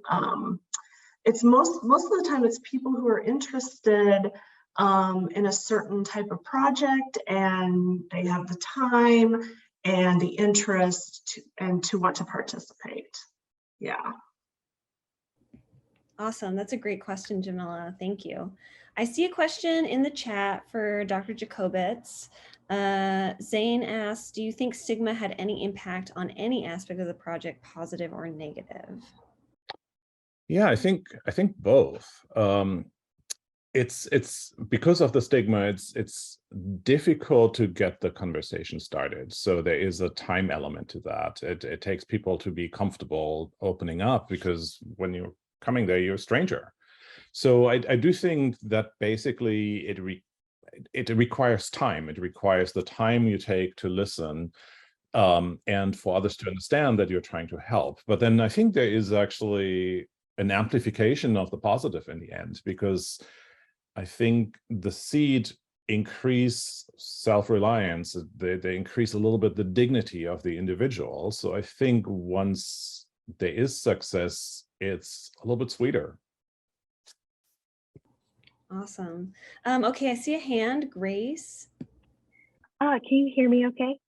It's most of the time it's people who are interested in a certain type of project, and they have the time and the interest to want to participate. Yeah. Awesome. That's a great question, Jamila. Thank you. I see a question in the chat for Dr. Jacobitz. Zane asks, do you think Stigma had any impact on any aspect of the project, positive or negative? Yeah, I think both. It's because of the stigma, it's difficult to get the conversation started. So there is a time element to that. It takes people to be comfortable opening up, because when you're coming there, you're a stranger. So I do think that basically it requires time. It requires the time you take to listen, and for others to understand that you're trying to help. But then I think there is actually an amplification of the positive in the end, because I think the seed increase self-reliance. They increase a little bit the dignity of the individual. So I think once there is success, it's a little bit sweeter. Awesome. Okay, I see a hand, Grace. Can you hear me okay?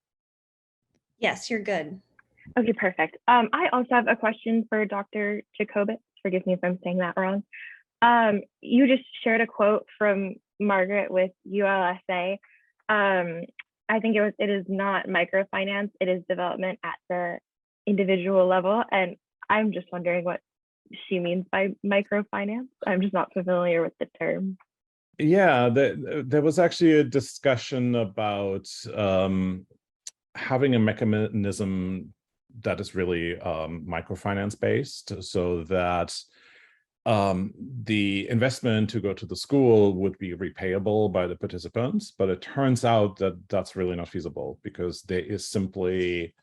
Yes, you're good. Okay, perfect. I also have a question for Dr. Jacobitz. Forgive me if I'm saying that wrong. You just shared a quote from Margaret with ULSA. I think it is not microfinance, it is development at the individual level. And I'm just wondering what she means by microfinance. I'm just not familiar with the term. Yeah, there was actually a discussion about having a mechanism that is really microfinance based, so that the investment to go to the school would be repayable by the participants. But it turns out that that's really not feasible, because there is simply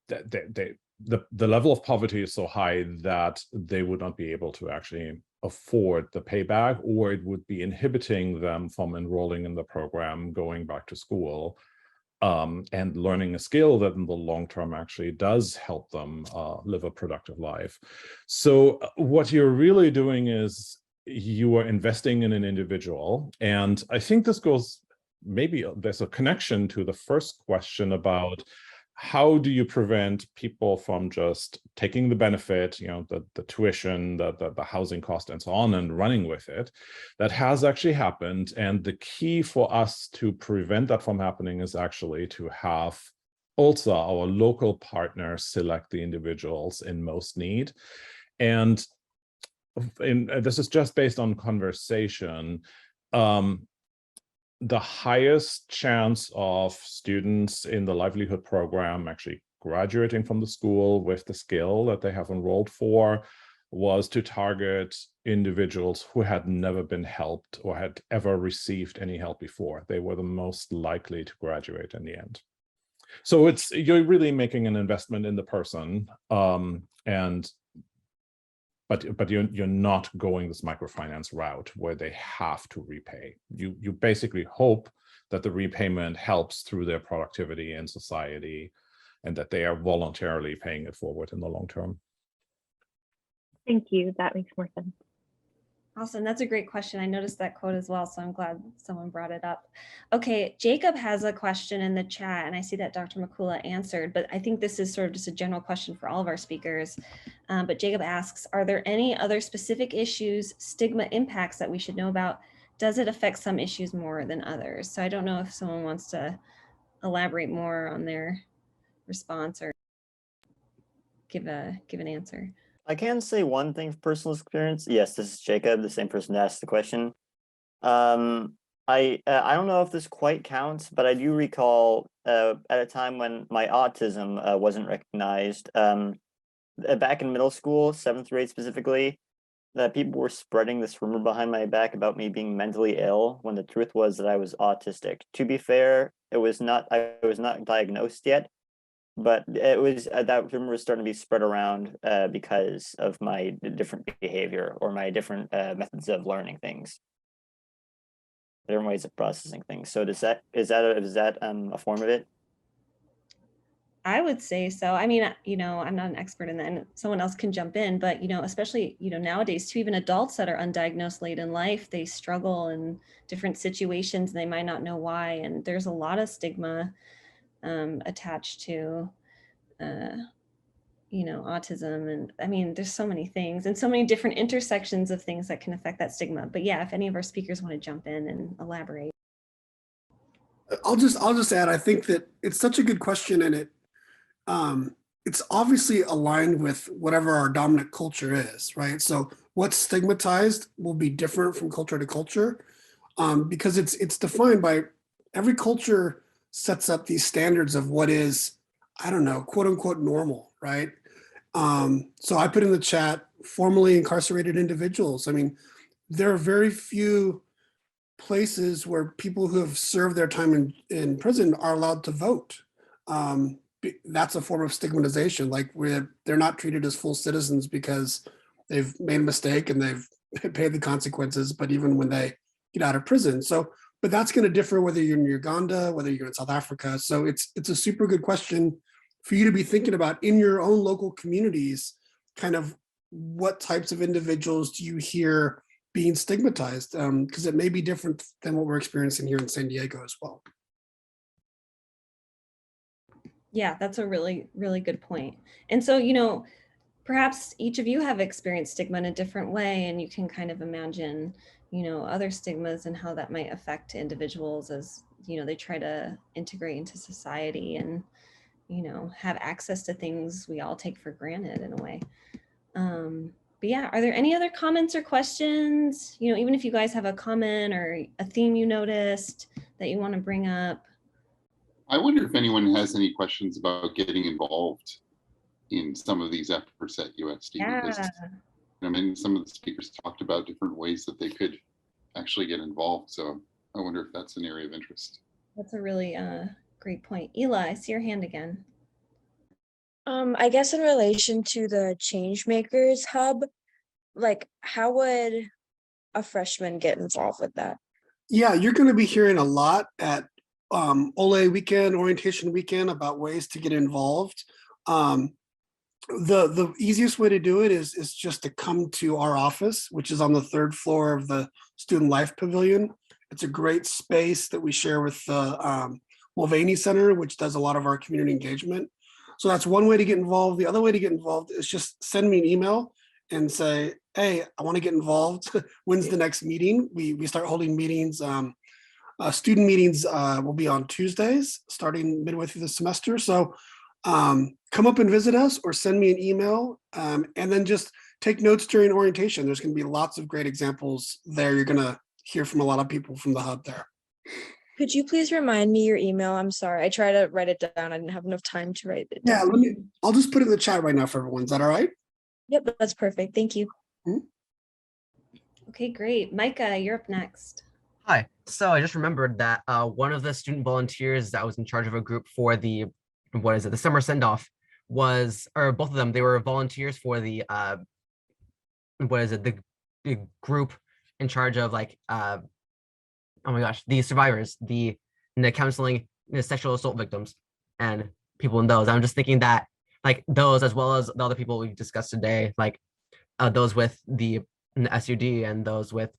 the level of poverty is so high that they would not be able to actually afford the payback, or it would be inhibiting them from enrolling in the program, going back to school, and learning a skill that in the long term actually does help them live a productive life. So what you're really doing is you are investing in an individual. And I think this goes, maybe there's a connection to the first question about how do you prevent people from just taking the benefit, you know, the tuition, the housing cost and so on, and running with it. That has actually happened. And the key for us to prevent that from happening is actually to have ULSA, our local partner, select the individuals in most need. And this is just based on conversation. The highest chance of students in the Livelihood program actually graduating from the school with the skill that they have enrolled for was to target individuals who had never been helped or had ever received any help before. They were the most likely to graduate in the end. So you're really making an investment in the person, but you're not going this microfinance route where they have to repay. You basically hope that the repayment helps through their productivity in society and that they are voluntarily paying it forward in the long term. Thank you. That makes more sense. Awesome. That's a great question. I noticed that quote as well, so I'm glad someone brought it up. Okay, Jacob has a question in the chat, and I see that Dr. Makula answered, but I think this is sort of just a general question for all of our speakers. But Jacob asks, are there any other specific issues, stigma impacts that we should know about? Does it affect some issues more than others? So I don't know if someone wants to elaborate more on their response or give an answer. I can say one thing from personal experience. Yes, this is Jacob, the same person that asked the question. I don't know if this quite counts, but I do recall at a time when my autism wasn't recognized. Back in middle school, 7th grade specifically, that people were spreading this rumor behind my back about me being mentally ill when the truth was that I was autistic. To be fair, I was not diagnosed yet, but it was that rumor was starting to be spread around because of my different behavior or my different methods of learning things, different ways of processing things. So is that a form of it? I would say so. I mean, I'm not an expert in that, and someone else can jump in, but, especially, nowadays too, even adults that are undiagnosed late in life, they struggle in different situations and they might not know why. And there's a lot of stigma attached to, autism. And I mean, there's so many things and so many different intersections of things that can affect that stigma. But yeah, if any of our speakers want to jump in and elaborate. I'll just add, I think that it's such a good question, and it's obviously aligned with whatever our dominant culture is, right? So what's stigmatized will be different from culture to culture, because it's defined by every culture sets up these standards of what is, I don't know, quote unquote normal, right? So I put in the chat formerly incarcerated individuals. I mean, there are very few places where people who have served their time in prison are allowed to vote. That's a form of stigmatization. Like they're not treated as full citizens because they've made a mistake and they've paid the consequences, but even when they get out of prison. So, but that's going to differ whether you're in Uganda, whether you're in South Africa. So it's a super good question for you to be thinking about in your own local communities, kind of what types of individuals do you hear being stigmatized? Because it may be different than what we're experiencing here in San Diego as well. Yeah, that's a really, really good point. And so, perhaps each of you have experienced stigma in a different way, and you can kind of imagine, other stigmas and how that might affect individuals as, they try to integrate into society and, have access to things we all take for granted in a way. But yeah, are there any other comments or questions? Even if you guys have a comment or a theme you noticed that you want to bring up. I wonder if anyone has any questions about getting involved in some of these efforts at UXD, because some of the speakers talked about different ways that they could actually get involved. So I wonder if that's an area of interest. That's a really great point. Ela, I see your hand again. I guess in relation to the Changemakers Hub, like how would a freshman get involved with that? Yeah, you're going to be hearing a lot at OLE weekend, orientation weekend, about ways to get involved. The easiest way to do it is just to come to our office, which is on the 3rd floor of the Student Life Pavilion. It's a great space that we share with the Mulvaney Center, which does a lot of our community engagement. So that's one way to get involved. The other way to get involved is just send me an email and say, hey, I want to get involved. When's the next meeting? We start holding meetings. Student meetings will be on Tuesdays, starting midway through the semester. So come up and visit us or send me an email, and then just take notes during orientation. There's going to be lots of great examples there. You're going to hear from a lot of people from the hub there. Could you please remind me your email? I'm sorry. I tried to write it down. I didn't have enough time to write it down. Yeah, I'll just put it in the chat right now for everyone. Is that all right? Yep, that's perfect. Thank you. Okay, great. Micah, you're up next. Hi. So I just remembered that one of the student volunteers that was in charge of a group for the, the summer send-off was, or both of them, they were volunteers for the, the group in charge of like, oh my gosh, the survivors, the counseling, the sexual assault victims. And people in those. I'm just thinking that like those, as well as the other people we've discussed today, like those with the SUD and those with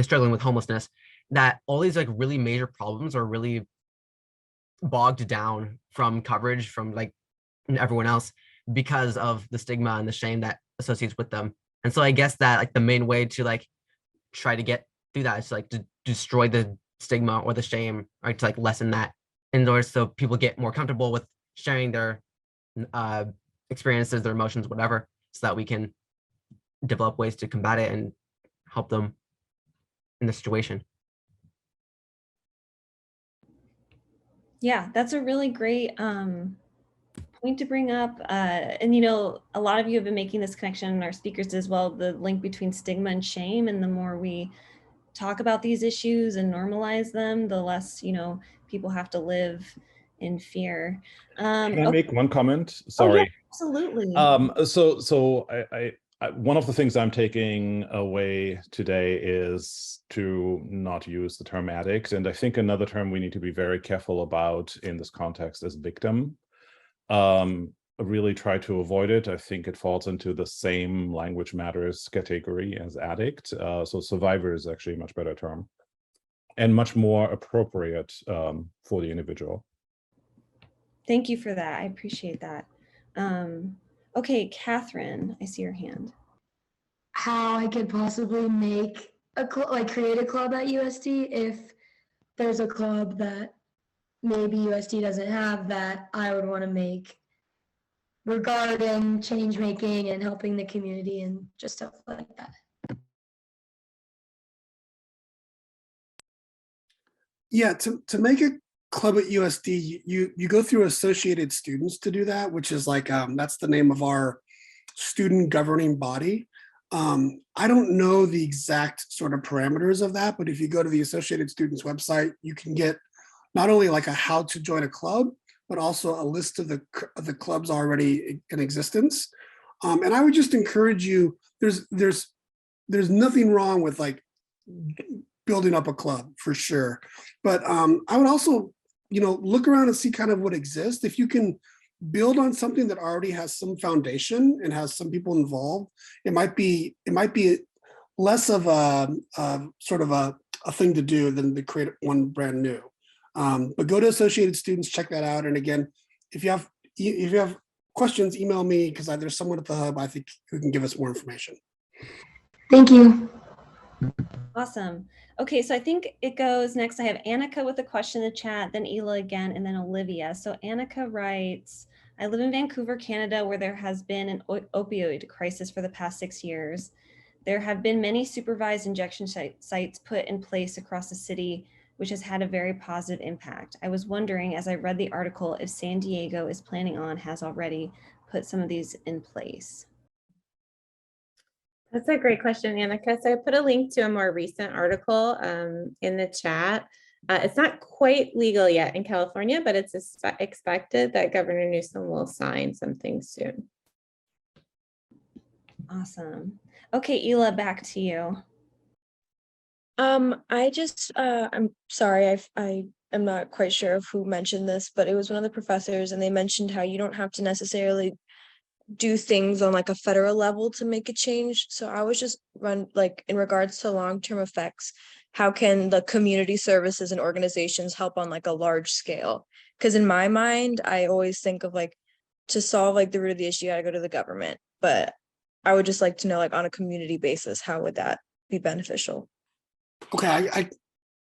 struggling with homelessness, that all these like really major problems are really bogged down from coverage from like everyone else because of the stigma and the shame that associates with them. And so I guess that like the main way to like try to get through that is to like to destroy the stigma or the shame, or to like lessen that in order so people get more comfortable with sharing their experiences, their emotions, whatever, so that we can develop ways to combat it and help them in the situation. Yeah, that's a really great point to bring up. And, you know, a lot of you have been making this connection, and our speakers as well, the link between stigma and shame. And the more we talk about these issues and normalize them, the less, you know, people have to live in fear. Can I make one comment? Sorry. Oh, yeah, absolutely. So I one of the things I'm taking away today is to not use the term addict. And I think another term we need to be very careful about in this context is victim. Really try to avoid it. I think it falls into the same language matters category as addict. So survivor is actually a much better term and much more appropriate for the individual. Thank you for that. I appreciate that. Okay, Catherine, I see your hand. How I could possibly make a create a club at USD if there's a club that maybe USD doesn't have that I would want to make regarding change making and helping the community and just stuff like that. Yeah, to make a club at USD, you go through Associated Students to do that, which is like that's the name of our student governing body. I don't know the exact sort of parameters of that, but if you go to the Associated Students website, you can get not only like a how to join a club, but also a list of the clubs already in existence. And I would just encourage you, there's nothing wrong with like building up a club for sure. But I would also, you know, look around and see kind of what exists. If you can build on something that already has some foundation and has some people involved, it might be less of a sort of a thing to do than to create one brand new. But go to Associated Students, check that out. And again, if you have questions, email me, because there's someone at the hub I think who can give us more information. Thank you. Awesome. Okay, so I think it goes next. I have Annika with a question in the chat, then Ela again, and then Olivia. So Annika writes, I live in Vancouver, Canada, where there has been an opioid crisis for the past 6 years. There have been many supervised injection sites put in place across the city, which has had a very positive impact. I was wondering, as I read the article, if San Diego is planning on, has already put some of these in place. That's a great question, Annika. So I put a link to a more recent article in the chat. It's not quite legal yet in California, but it's expected that Governor Newsom will sign something soon. Awesome. Okay, Ela, back to you. I'm sorry, I am not quite sure of who mentioned this, but it was one of the professors, and they mentioned how you don't have to necessarily do things on like a federal level to make a change. So I was just in regards to long-term effects, how can the community services and organizations help on like a large scale? Because in my mind, I always think of like, to solve like the root of the issue, you gotta go to the government. But I would just like to know, like on a community basis, how would that be beneficial? Okay,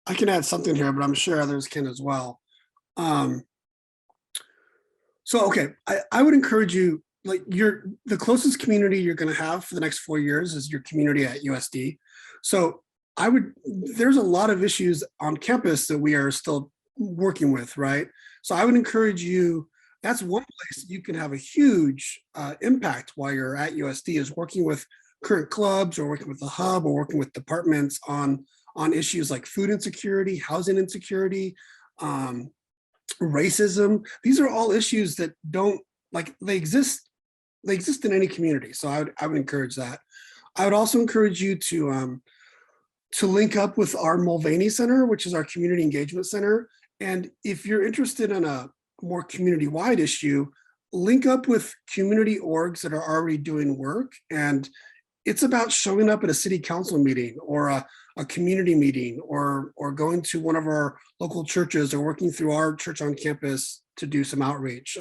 I can add something here, but I'm sure others can as well. So okay, I would encourage you, like the closest community you're going to have for the next 4 years is your community at USD. So there's a lot of issues on campus that we are still working with, right? So I would encourage you, that's one place you can have a huge impact while you're at USD, is working with current clubs or working with the hub or working with departments on issues like food insecurity, housing insecurity, racism. These are all issues that they exist in any community. So I would encourage that. I would also encourage you to link up with our Mulvaney Center, which is our community engagement center. And if you're interested in a more community-wide issue, link up with community orgs that are already doing work. And it's about showing up at a city council meeting or a community meeting or going to one of our local churches or working through our church on campus to do some outreach.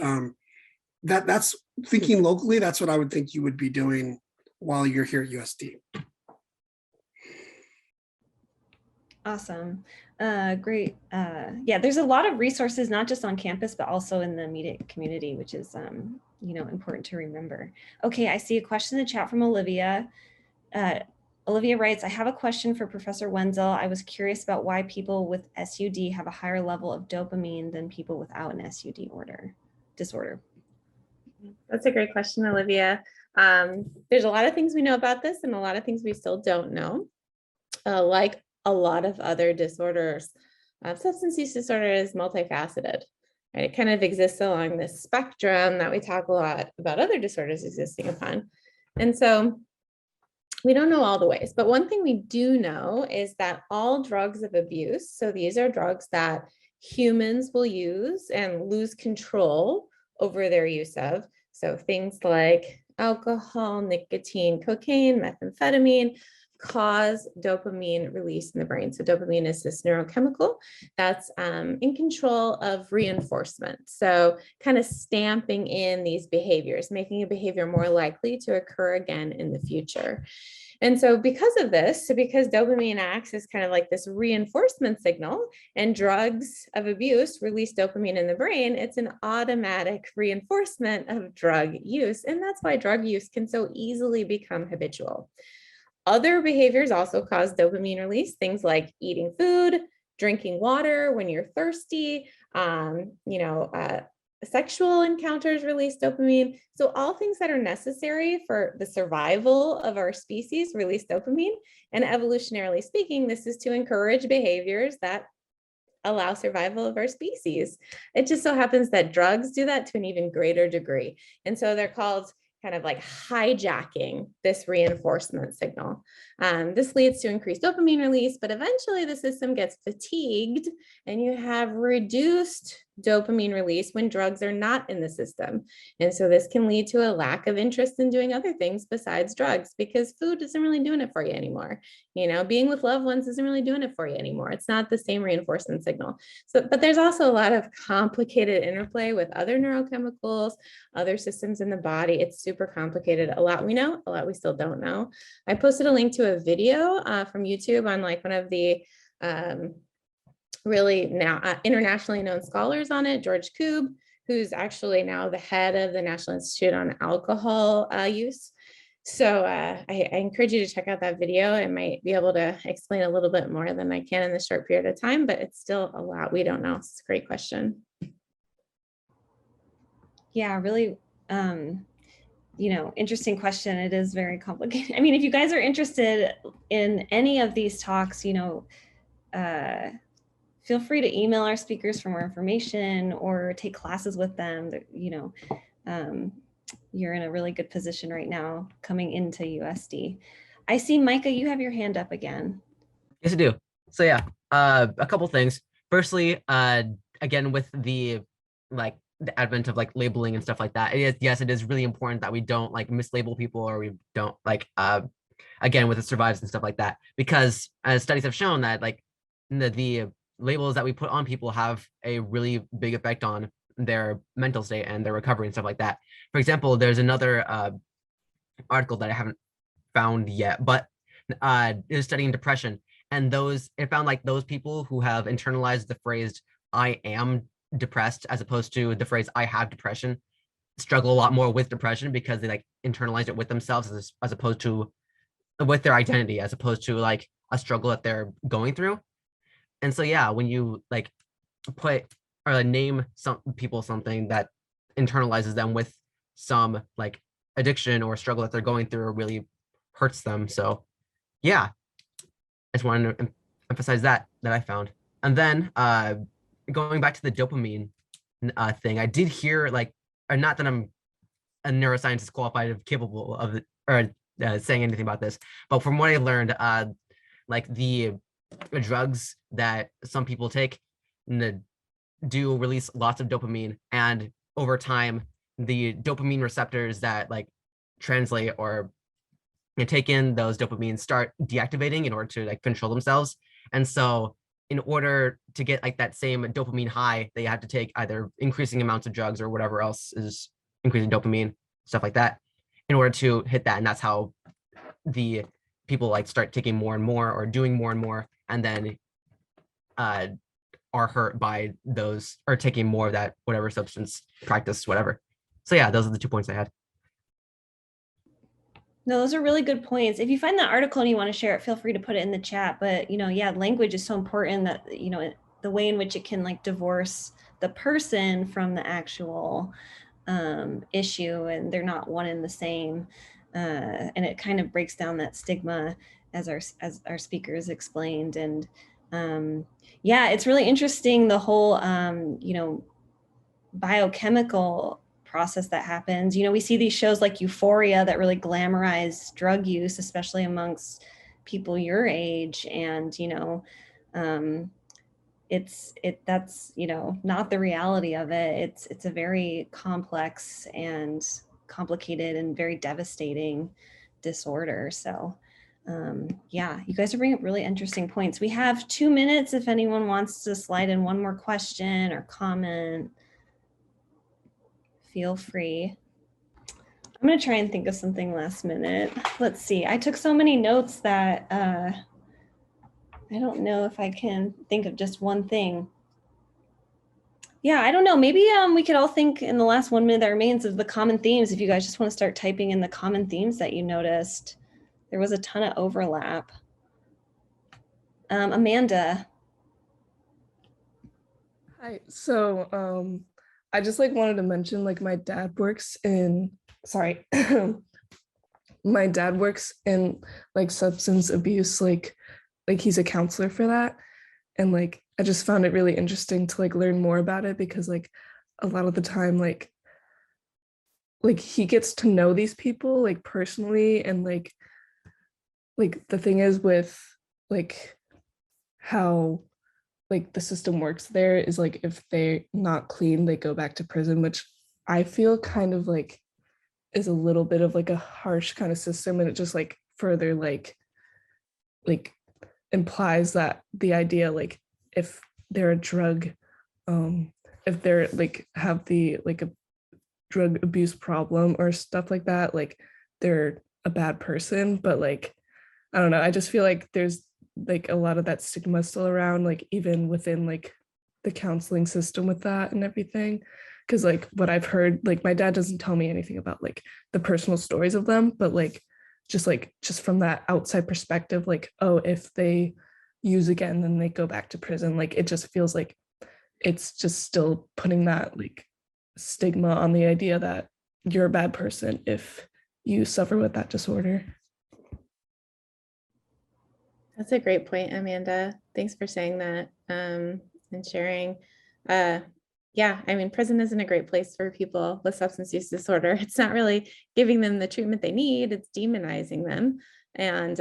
That's thinking locally. That's what I would think you would be doing while you're here at USD. Awesome. Great. Yeah, there's a lot of resources, not just on campus, but also in the immediate community, which is, important to remember. Okay, I see a question in the chat from Olivia. Olivia writes, I have a question for Professor Wenzel. I was curious about why people with SUD have a higher level of dopamine than people without an SUD disorder. That's a great question, Olivia. There's a lot of things we know about this and a lot of things we still don't know. Like a lot of other disorders, substance use disorder is multifaceted, right? It kind of exists along this spectrum that we talk a lot about other disorders existing upon. And so we don't know all the ways, but one thing we do know is that all drugs of abuse, so these are drugs that humans will use and lose control over their use of. So things like alcohol, nicotine, cocaine, methamphetamine, cause dopamine release in the brain. So dopamine is this neurochemical that's in control of reinforcement. So kind of stamping in these behaviors, making a behavior more likely to occur again in the future. And so because of this, because dopamine acts as kind of like this reinforcement signal and drugs of abuse release dopamine in the brain, it's an automatic reinforcement of drug use. And that's why drug use can so easily become habitual. Other behaviors also cause dopamine release, things like eating food, drinking water when you're thirsty, sexual encounters release dopamine. So all things that are necessary for the survival of our species release dopamine. And evolutionarily speaking, this is to encourage behaviors that allow survival of our species. It just so happens that drugs do that to an even greater degree. And so they're called kind of like hijacking this reinforcement signal. This leads to increased dopamine release, but eventually the system gets fatigued and you have reduced dopamine release when drugs are not in the system. And so this can lead to a lack of interest in doing other things besides drugs because food isn't really doing it for you anymore. Being with loved ones isn't really doing it for you anymore. It's not the same reinforcement signal. But there's also a lot of complicated interplay with other neurochemicals, other systems in the body. It's super complicated. A lot we know, a lot we still don't know. I posted a link to a video from YouTube on like one of the really now internationally known scholars on it, George Koob, who's actually now the head of the National Institute on Alcohol Use. So I encourage you to check out that video. I might be able to explain a little bit more than I can in this short period of time, but it's still a lot we don't know. It's a great question. Yeah, really, interesting question. It is very complicated. I mean, if you guys are interested in any of these talks, feel free to email our speakers for more information or take classes with them. You're in a really good position right now coming into USD. I see, Micah, you have your hand up again. Yes, I do. So yeah, a couple things. Firstly, again, with the advent of labeling and stuff like that, yes, it is really important that we don't mislabel people or we don't again with the survives and stuff like that, because as studies have shown that the labels that we put on people have a really big effect on their mental state and their recovery and stuff like that. For example, there's another article that I haven't found yet, but it is studying depression, and it found those people who have internalized the phrase "I am depressed" as opposed to the phrase "I have depression" struggle a lot more with depression because they internalize it with themselves as opposed to with their identity, as opposed to a struggle that they're going through. And so yeah, when you put or name some people something that internalizes them with some addiction or struggle that they're going through, it really hurts them. So yeah, I just wanted to emphasize that I found. And then going back to the dopamine thing, I did hear or not that I'm a neuroscientist qualified or capable of it, or saying anything about this, but from what I learned, the drugs that some people take do release lots of dopamine, and over time, the dopamine receptors that like translate or take in those dopamines start deactivating in order to like control themselves. And so in order to get like that same dopamine high, they have to take either increasing amounts of drugs or whatever else is increasing dopamine, stuff like that, in order to hit that. And that's how the people like start taking more and more or doing more and more, and then are hurt by those or taking more of that whatever substance, practice, whatever. So yeah, those are the 2 points I had. No, those are really good points. If you find that article and you want to share it, feel free to put it in the chat. But, yeah, language is so important that, the way in which it can like divorce the person from the actual issue, and they're not one and the same. And it kind of breaks down that stigma as our speakers explained. And yeah, it's really interesting, the whole, biochemical process that happens. We see these shows like Euphoria that really glamorize drug use, especially amongst people your age. And, that's, not the reality of it. It's a very complex and complicated and very devastating disorder. So yeah, you guys are bringing up really interesting points. We have 2 minutes if anyone wants to slide in one more question or comment. Feel free. I'm going to try and think of something last minute. Let's see. I took so many notes that I don't know if I can think of just one thing. Yeah, I don't know. Maybe we could all think in the last 1 minute that remains of the common themes. If you guys just want to start typing in the common themes that you noticed. There was a ton of overlap. Amanda. Hi. So I just like wanted to mention like my dad works in my dad works in like substance abuse, like he's a counselor for that. And like I just found it really interesting to like learn more about it, because like a lot of the time like he gets to know these people like personally, and like the thing is with like how like the system works there is like if they're not clean, they go back to prison, which I feel kind of like is a little bit of like a harsh kind of system, and it just like further like implies that the idea like if they're a drug, if they're like have the like a drug abuse problem or stuff like that, like they're a bad person. But like I don't know, I just feel like there's like a lot of that stigma still around, like even within like the counseling system with that and everything. Because like what I've heard, like my dad doesn't tell me anything about like the personal stories of them, but like just from that outside perspective, like, oh, if they use again, then they go back to prison. Like it just feels like it's just still putting that like stigma on the idea that you're a bad person if you suffer with that disorder. That's a great point, Amanda. Thanks for saying that and sharing. Yeah, I mean, prison isn't a great place for people with substance use disorder. It's not really giving them the treatment they need. It's demonizing them. And,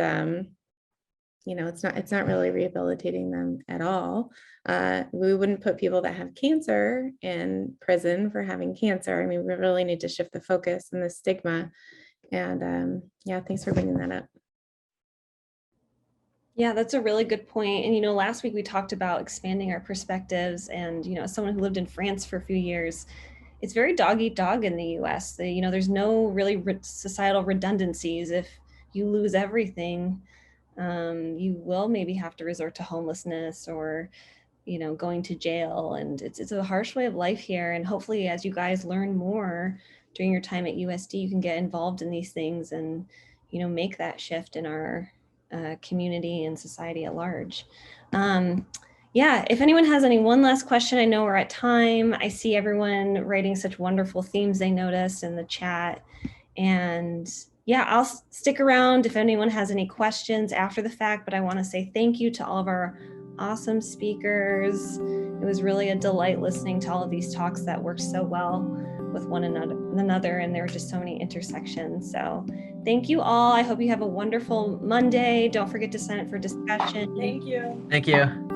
it's not really rehabilitating them at all. We wouldn't put people that have cancer in prison for having cancer. I mean, we really need to shift the focus and the stigma. And yeah, thanks for bringing that up. Yeah, that's a really good point. And, last week we talked about expanding our perspectives, and, as someone who lived in France for a few years, it's very dog eat dog in the US. There's no really societal redundancies. If you lose everything, you will maybe have to resort to homelessness or, going to jail. And it's a harsh way of life here. And hopefully as you guys learn more during your time at USD, you can get involved in these things and, make that shift in our community and society at large. Yeah, if anyone has one last question, I know we're at time. I see everyone writing such wonderful themes they noticed in the chat. And yeah, I'll stick around if anyone has any questions after the fact, but I want to say thank you to all of our awesome speakers. It was really a delight listening to all of these talks that worked so well with one another, and there were just so many intersections. So thank you all. I hope you have a wonderful Monday. Don't forget to sign up for discussion. Thank you. Thank you.